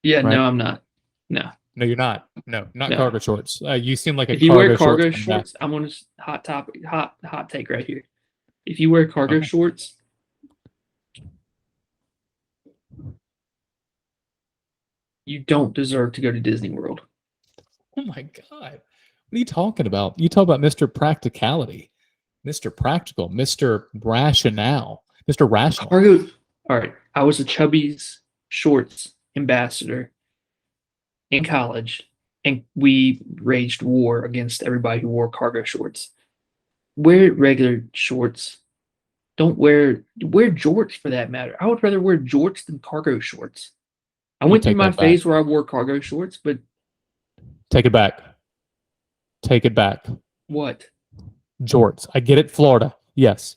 Yeah, Right. no, I'm not. No. No, you're not. No, not No. cargo shorts. You seem like a If you wear cargo shorts guy. shorts, I'm on a hot take right here. If you wear cargo Okay. shorts, you don't deserve to go to Disney World. Oh my God. What are you talking about? You talk about Mr. Practicality, Mr. Practical, Mr. Rationale, Mr. Rational. Cargo. All right, I was a Chubby's Shorts ambassador in college, and we waged war against everybody who wore cargo shorts. Wear regular shorts. Don't wear jorts for that matter. I would rather wear jorts than cargo shorts. I went through take my that back. phase where I wore cargo shorts, but Take it back. Take it back. what? Jorts. I get it. Florida. Yes.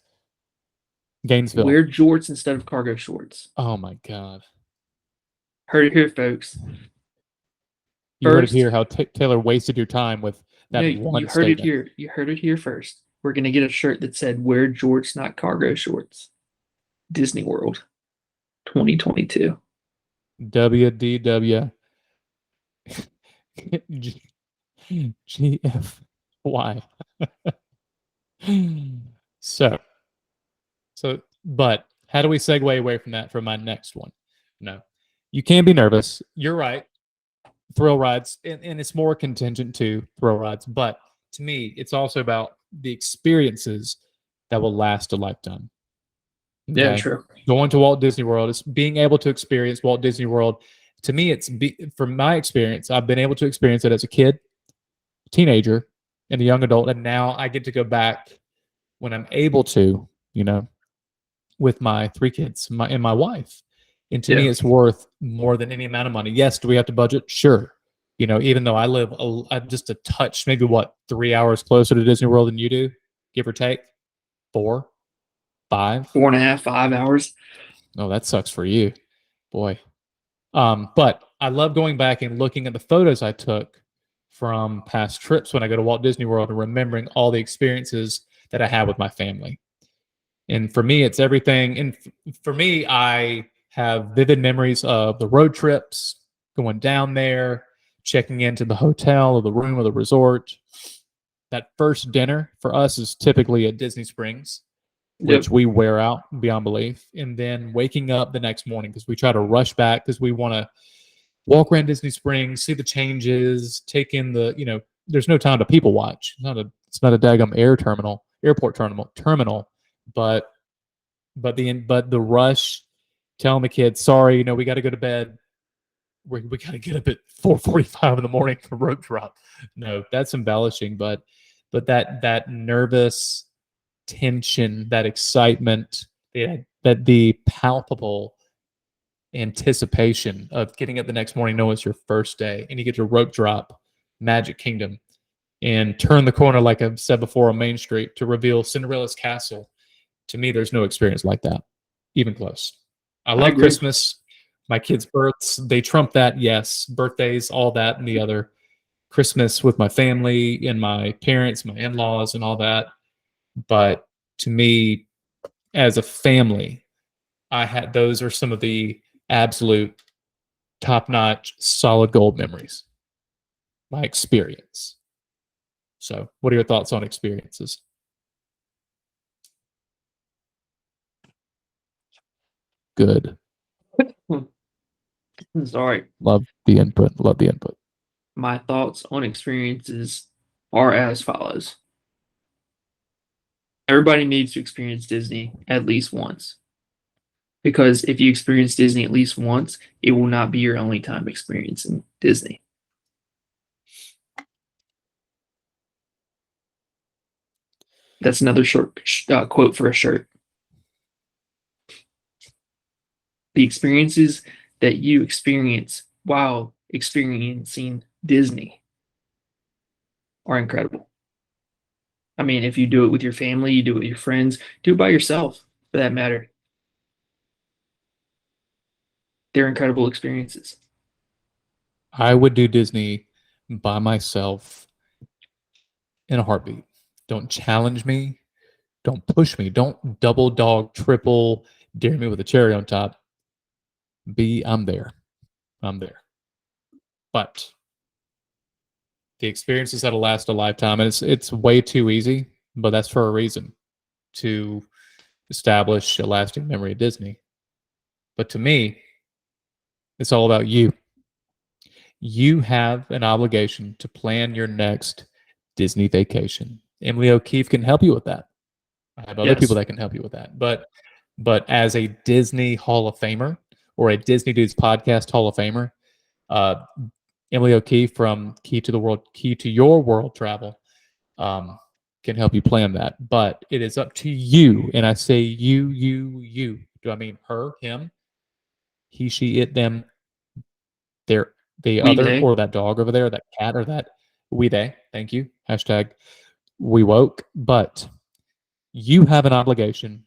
Gainesville. Wear jorts instead of cargo shorts. Oh my God. Heard it here, folks. You heard it First- here how Taylor wasted your time with that No, one you heard statement. it here. You heard it here first. We're gonna get a shirt that said "Wear jorts, not cargo shorts." Disney World, 2022. WDW GFY. So, but how do we segue away from that for my next one? No, you can be nervous. You're right. Thrill rides, and it's more contingent to thrill rides, but to me, it's also about the experiences that will last a lifetime. Yeah, Okay? true. Going to Walt Disney World is being able to experience Walt Disney World. To me, from my experience, I've been able to experience it as a kid, teenager, and a young adult, and now I get to go back when I'm able to, with my 3 kids and my wife. And to me, Yeah. it's worth more than any amount of money. Yes, do we have to budget? Sure. Even though I live just a touch, maybe 3 hours closer to Disney World than you do, give or take, 4, 5. 4.5, 5 hours. Oh, that sucks for you, boy. But I love going back and looking at the photos I took from past trips when I go to Walt Disney World and remembering all the experiences that I had with my family. And for me, it's everything. And for me, I have vivid memories of the road trips, going down there, checking into the hotel or the room or the resort. That first dinner for us is typically at Disney Springs, which we wear out beyond belief. And then waking up the next morning because we try to rush back because we want to walk around Disney Springs, see the changes, take in there's no time to people watch. It's not a daggum airport terminal, but the rush, telling the kids, sorry, we got to go to bed. We got to get up at 4:45 in the morning for rope drop. No, that's embellishing, but that nervous tension, that excitement, that the palpable anticipation of getting up the next morning, knowing it's your first day, and you get to rope drop Magic Kingdom. and turn the corner, like I've said before, on Main Street to reveal Cinderella's castle. To me, there's no experience like that, even close. I love agree. Christmas. My kids' births, they trump that, yes. Birthdays, all that and the other. Christmas with my family and my parents, my in-laws and all that. But to me, as a family, those are some of the absolute top-notch, solid gold memories. My experience. So, what are your thoughts on experiences? Good. Sorry. Love the input. Love the input. My thoughts on experiences are as follows. Everybody needs to experience Disney at least once. Because if you experience Disney at least once, it will not be your only time experiencing Disney. That's another short quote for a shirt. The experiences that you experience while experiencing Disney are incredible. I mean, if you do it with your family, you do it with your friends, do it by yourself for that matter. They're incredible experiences. I would do Disney by myself in a heartbeat. Don't challenge me. Don't push me. Don't double dog, triple dare me with a cherry on top. I'm there. I'm there. But the experiences that'll last a lifetime, and it's way too easy, but that's for a reason, to establish a lasting memory of Disney. But to me, it's all about you. You have an obligation to plan your next Disney vacation. Emily O'Keefe can help you with that. I have other Yes. people that can help you with that. But as a Disney Hall of Famer or a Disney Dudes Podcast Hall of Famer, Emily O'Keefe from Key to Your World Travel can help you plan that. But it is up to you. And I say you. Do I mean her, him, he, she, it, them, the We, other, they. or that dog over there, that cat, or that we, they. Thank you. Hashtag we woke. But you have an obligation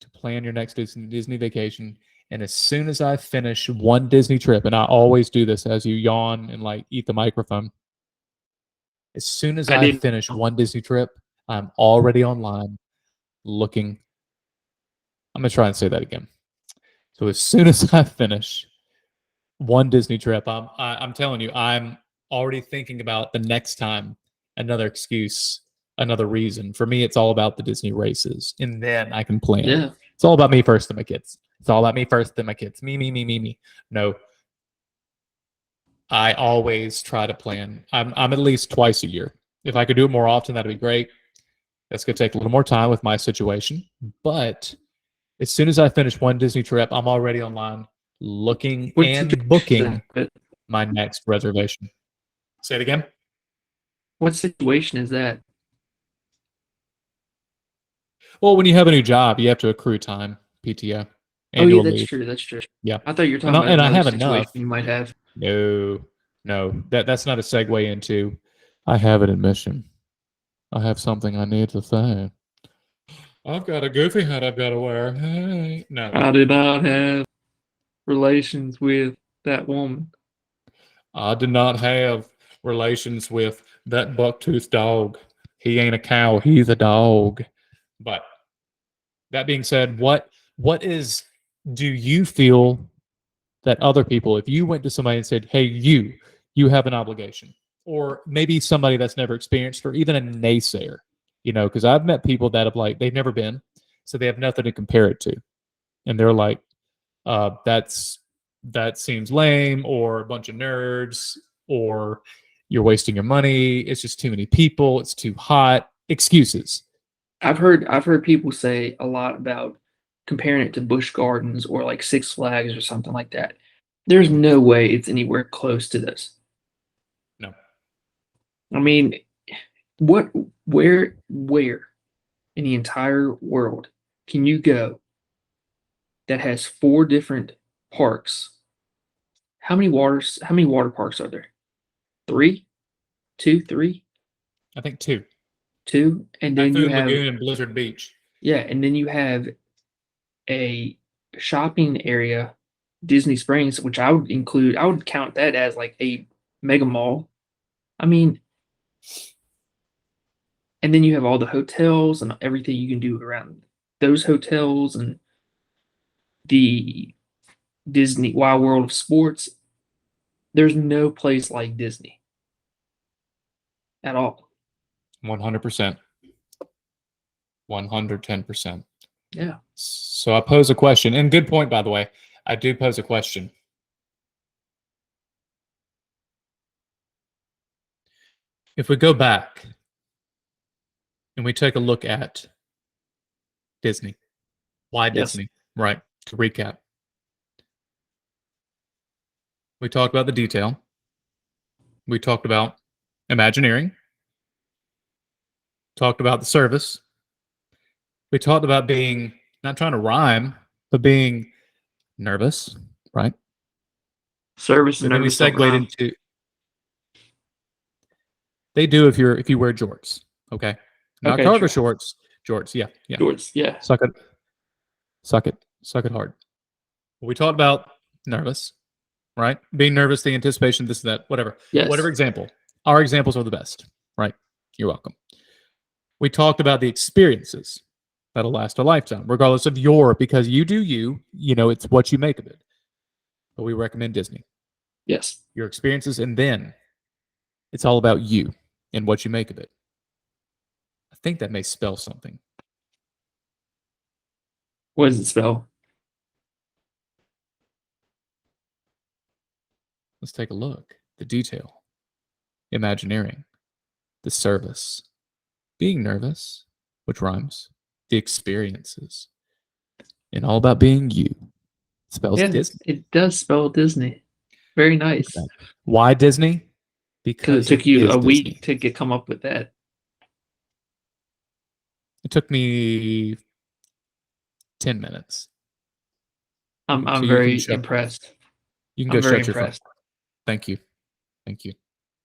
to plan your next Disney vacation. And as soon as I finish one Disney trip, and I always do this as you yawn and like eat the microphone, as soon as I finish one Disney trip, I'm already online looking. I'm going to try and say that again. So as soon as I finish one Disney trip, I'm telling you, I'm already thinking about the next time, another excuse, another reason. For me, it's all about the Disney races, and then I can plan. Yeah. It's all about me first, then my kids. It's all about me first, then my kids. Me. No. I always try to plan. I'm at least twice a year. If I could do it more often, that'd be great. That's going to take a little more time with my situation. But as soon as I finish one Disney trip, I'm already online looking and booking my next reservation. Say it again. What situation is that? Well, when you have a new job, you have to accrue time, PTO. Oh, yeah, that's true. That's true. Yeah. I thought you were talking about and I another have situation enough. you might have. No. That's not a segue into I have an admission. I have something I need to say. I've got a goofy hat I've got to wear. Hey. No. I did not have relations with that woman. I did not have relations with that bucktooth dog. He ain't a cow. He's a dog. But that being said, do you feel that other people, if you went to somebody and said, hey, you have an obligation, or maybe somebody that's never experienced, or even a naysayer, because I've met people that have they've never been, so they have nothing to compare it to. And they're like, that seems lame, or a bunch of nerds, or you're wasting your money. It's just too many people. It's too hot. Excuses. I've heard people say a lot about comparing it to Busch Gardens or like Six Flags or something like that. There's no way it's anywhere close to this. No. I mean, where in the entire world can you go that has 4 different parks? How many water parks are there? 3? 2, 3? I think two. Two, and then you Typhoon have Lagoon and Blizzard Beach. and then you have a shopping area, Disney Springs, which I would include. I would count that as like a mega mall. I mean, and then you have all the hotels and everything you can do around those hotels and the Disney Wild World of Sports. There's no place like Disney at all. 100%. 110%. Yeah. So I pose a question, and good point, by the way. I do pose a question. If we go back and we take a look at Disney, why Yes. Disney? Right. To recap, we talked about the detail. We talked about Imagineering. Talked about the service. We talked about being, not trying to rhyme, but being nervous, right? Service And and then we nervous don't segued rhyme. into, they do if you wear jorts, okay? Not Okay, cargo sure. shorts, jorts, yeah. Jorts, yeah. Suck it hard. We talked about nervous, right? Being nervous, the anticipation, this, that, whatever. Yes. Whatever example. Our examples are the best, right? You're welcome. We talked about the experiences that'll last a lifetime, regardless of because you do you know, it's what you make of it. But we recommend Disney. Yes. Your experiences, and then it's all about you and what you make of it. I think that may spell something. What does it spell? Let's take a look. The detail, Imagineering, the service, being nervous, which rhymes, the experiences, and all about being you. It spells Yeah, Disney. it does spell Disney. Very nice. Why Disney? Because Because it took you is a week Disney. to come up with that. It took me 10 minutes. I'm So you can very shut- impressed. You can I'm go very shut your phone. impressed. Thank you.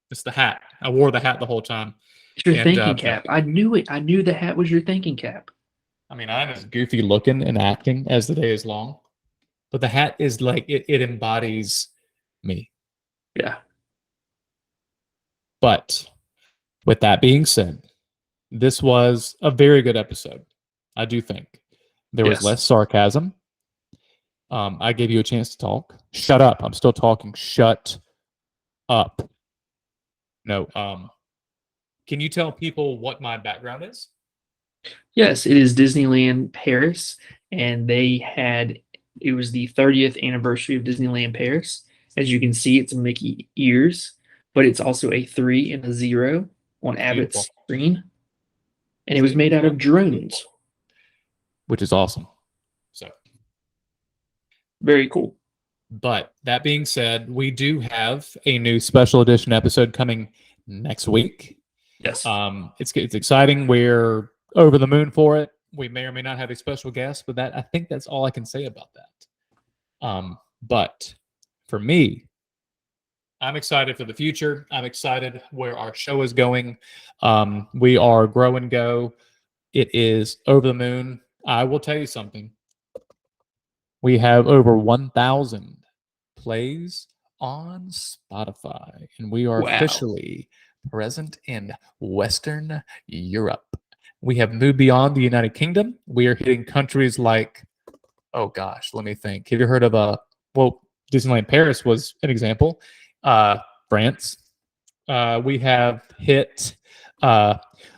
It's the hat. I wore the hat the whole time. It's your And, thinking cap. I knew it. I knew the hat was your thinking cap. I mean, I'm as goofy looking and acting as the day is long, but the hat is like it embodies me. Yeah. But with that being said, this was a very good episode. I do think there was Yes. less sarcasm. I gave you a chance to talk. Shut up. I'm still talking. Shut up. No. Can you tell people what my background is? Yes, it is Disneyland Paris, and it was the 30th anniversary of Disneyland Paris. As you can see, it's Mickey ears, but it's also a 3 and a 0 on Abbott's Beautiful. screen. And it was made out of drones. Which is awesome. So, Very cool. but that being said, we do have a new special edition episode coming next week. Yes. It's exciting. We're over the moon for it. We may or may not have a special guest, but I think that's all I can say about that. But for me, I'm excited for the future. I'm excited where our show is going. We are grow and go. It is over the moon. I will tell you something. We have over 1,000 plays on Spotify, and we are Wow. officially present in Western Europe. We have moved beyond the United Kingdom. We are hitting countries like, oh gosh, let me think. Have you heard of Disneyland Paris was an example. France. We have hit.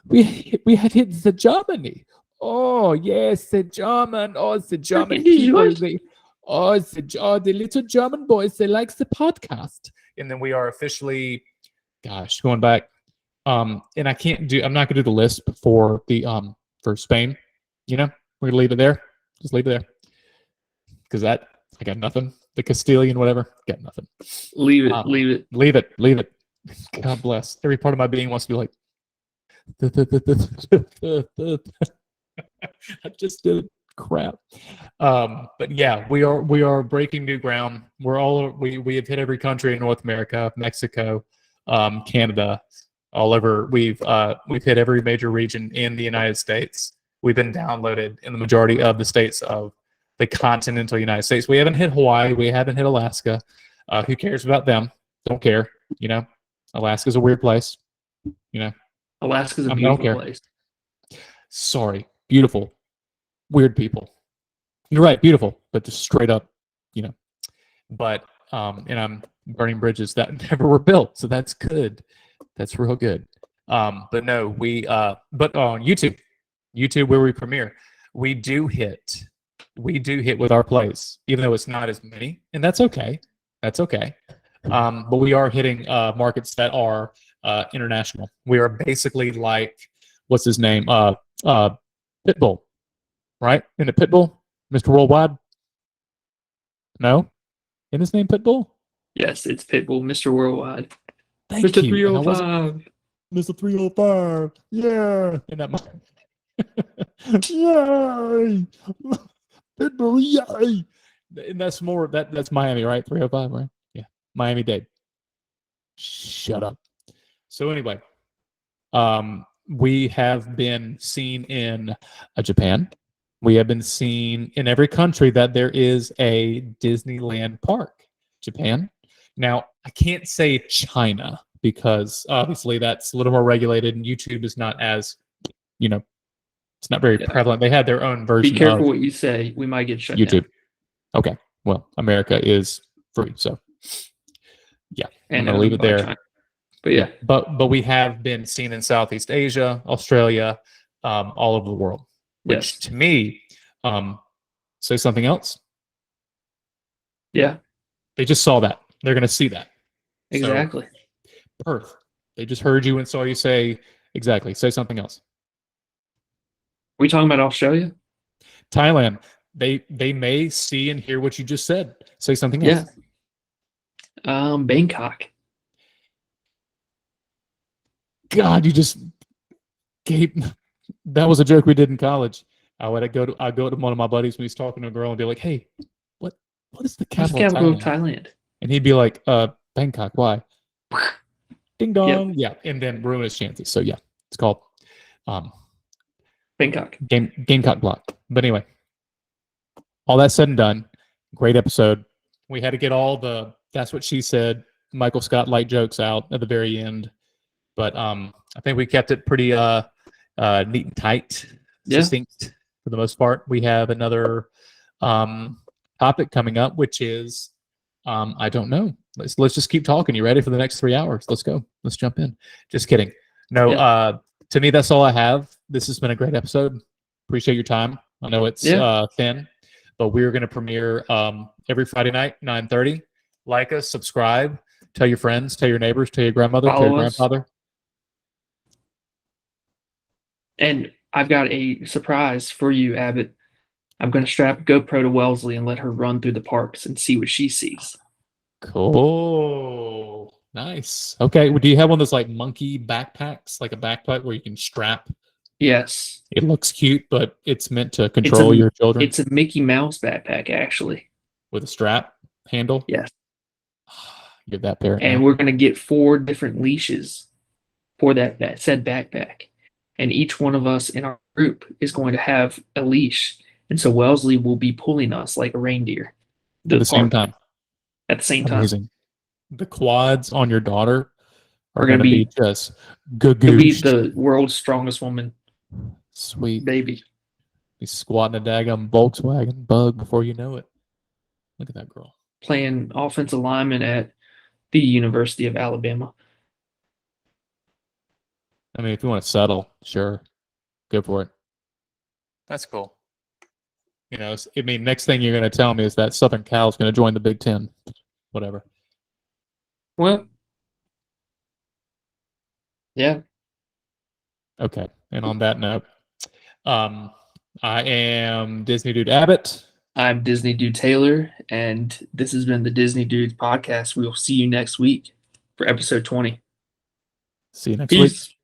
We have hit the Germany. Oh yes, the German. Oh, it's the German people. The little German boys. They like the podcast. And then we are officially, gosh, going back. And I'm not gonna do the list for Spain. You know, we're gonna leave it there. Just leave it there. Because I got nothing. The Castilian, whatever, got nothing. Leave it. Leave it. Leave it. God bless. Every part of my being wants to be like, I just did crap. But yeah, we are breaking new ground. We have hit every country in North America, Mexico, Canada, all over. We've hit every major region in the United States. We've been downloaded in the majority of the states of the continental United States. We haven't hit Hawaii. We haven't hit Alaska. Who cares about them? Don't care. You know, Alaska's a weird place. You know, Alaska's a I don't beautiful care. place. Sorry, beautiful, weird people. You're right, beautiful, but just straight up, you know. But and I'm burning bridges that never were built, so that's good. That's real good. But no, but on YouTube where we premiere, we do hit with our plays, even though it's not as many, and that's okay. That's okay. But we are hitting markets that are international. We are basically like, what's his name? Pitbull, right? In the Pitbull, Mr. Worldwide. No, in his name Pitbull. Yes, it's Pitbull, Mr. Worldwide. Thank Mr. you. And I wasn't- 305. Mr. 305. Yeah. In that moment. Yay. Pitbull, yay. And that's more that's Miami, right? 305, right? Yeah. Miami-Dade. Shut up. So anyway, we have been seen in Japan. We have been seen in every country that there is a Disneyland park. Japan. Now, I can't say China because obviously that's a little more regulated and YouTube is not as, you know, it's not very prevalent. They had their own version Be careful of what you say. We might get shut YouTube. down. Okay. Well, America is free, so yeah. I'm gonna leave it by there. China. But yeah, But we have been seen in Southeast Asia, Australia, all over the world. Which yes. to me, say something else. Yeah, They just saw that. They're gonna see that. So, exactly. Perth. They just heard you and saw you say exactly. Say something else. we talking about Australia? Thailand. They may see and hear what you just said. Say something else. Yeah. Bangkok. God, you just gave. That was a joke we did in college. I go to one of my buddies when he's talking to a girl and be like, "Hey, what is the What's the capital, capital of of Thailand?" Thailand? And he'd be like, Bangkok. Why? Ding dong. Yep. Yeah, and then ruin his chances. So yeah, it's called Bangkok. Gamecock block. But anyway, all that said and done, great episode. We had to get all the "that's what she said" Michael Scott light jokes out at the very end, but I think we kept it pretty neat and tight, Yeah. succinct for the most part. We have another topic coming up, which is I don't know. Let's just keep talking. You ready for the next 3 hours? Let's go. Let's jump in. Just kidding. No, Yeah. To me, that's all I have. This has been a great episode. Appreciate your time. I know it's thin, but we're going to premiere every Friday night, 9:30. Like us, subscribe, tell your friends, tell your neighbors, tell your grandmother, tell your Follow us. grandfather. And I've got a surprise for you, Abbott. I'm going to strap a GoPro to Wellesley and let her run through the parks and see what she sees. Cool. Nice. Okay. Well, do you have one of those like monkey backpacks, like a backpack where you can strap? Yes. It looks cute, but it's meant to control your children It's a Mickey Mouse backpack, actually. with a strap handle. Yes. Get that parent. And now. we're going to get 4 different leashes for that said backpack. And each one of us in our group is going to have a leash. And so Wellesley will be pulling us like a reindeer. At the same time. At the same time. Amazing. The quads on your daughter are Are going gonna to be be- just You'll be gagooshed. the world's strongest woman, Sweet. baby. Be squatting a daggum Volkswagen Bug before you know it. Look at that girl. Playing offensive lineman at the University of Alabama. I mean, if you want to settle, sure, go for it. That's cool. You know, I mean, next thing you're going to tell me is that Southern Cal is going to join the Big Ten. Whatever. Well, yeah. Okay. And on that note, I am Disney Dude Abbott. I'm Disney Dude Taylor, and this has been the Disney Dudes podcast. We will see you next week for episode 20. See you next week. Peace.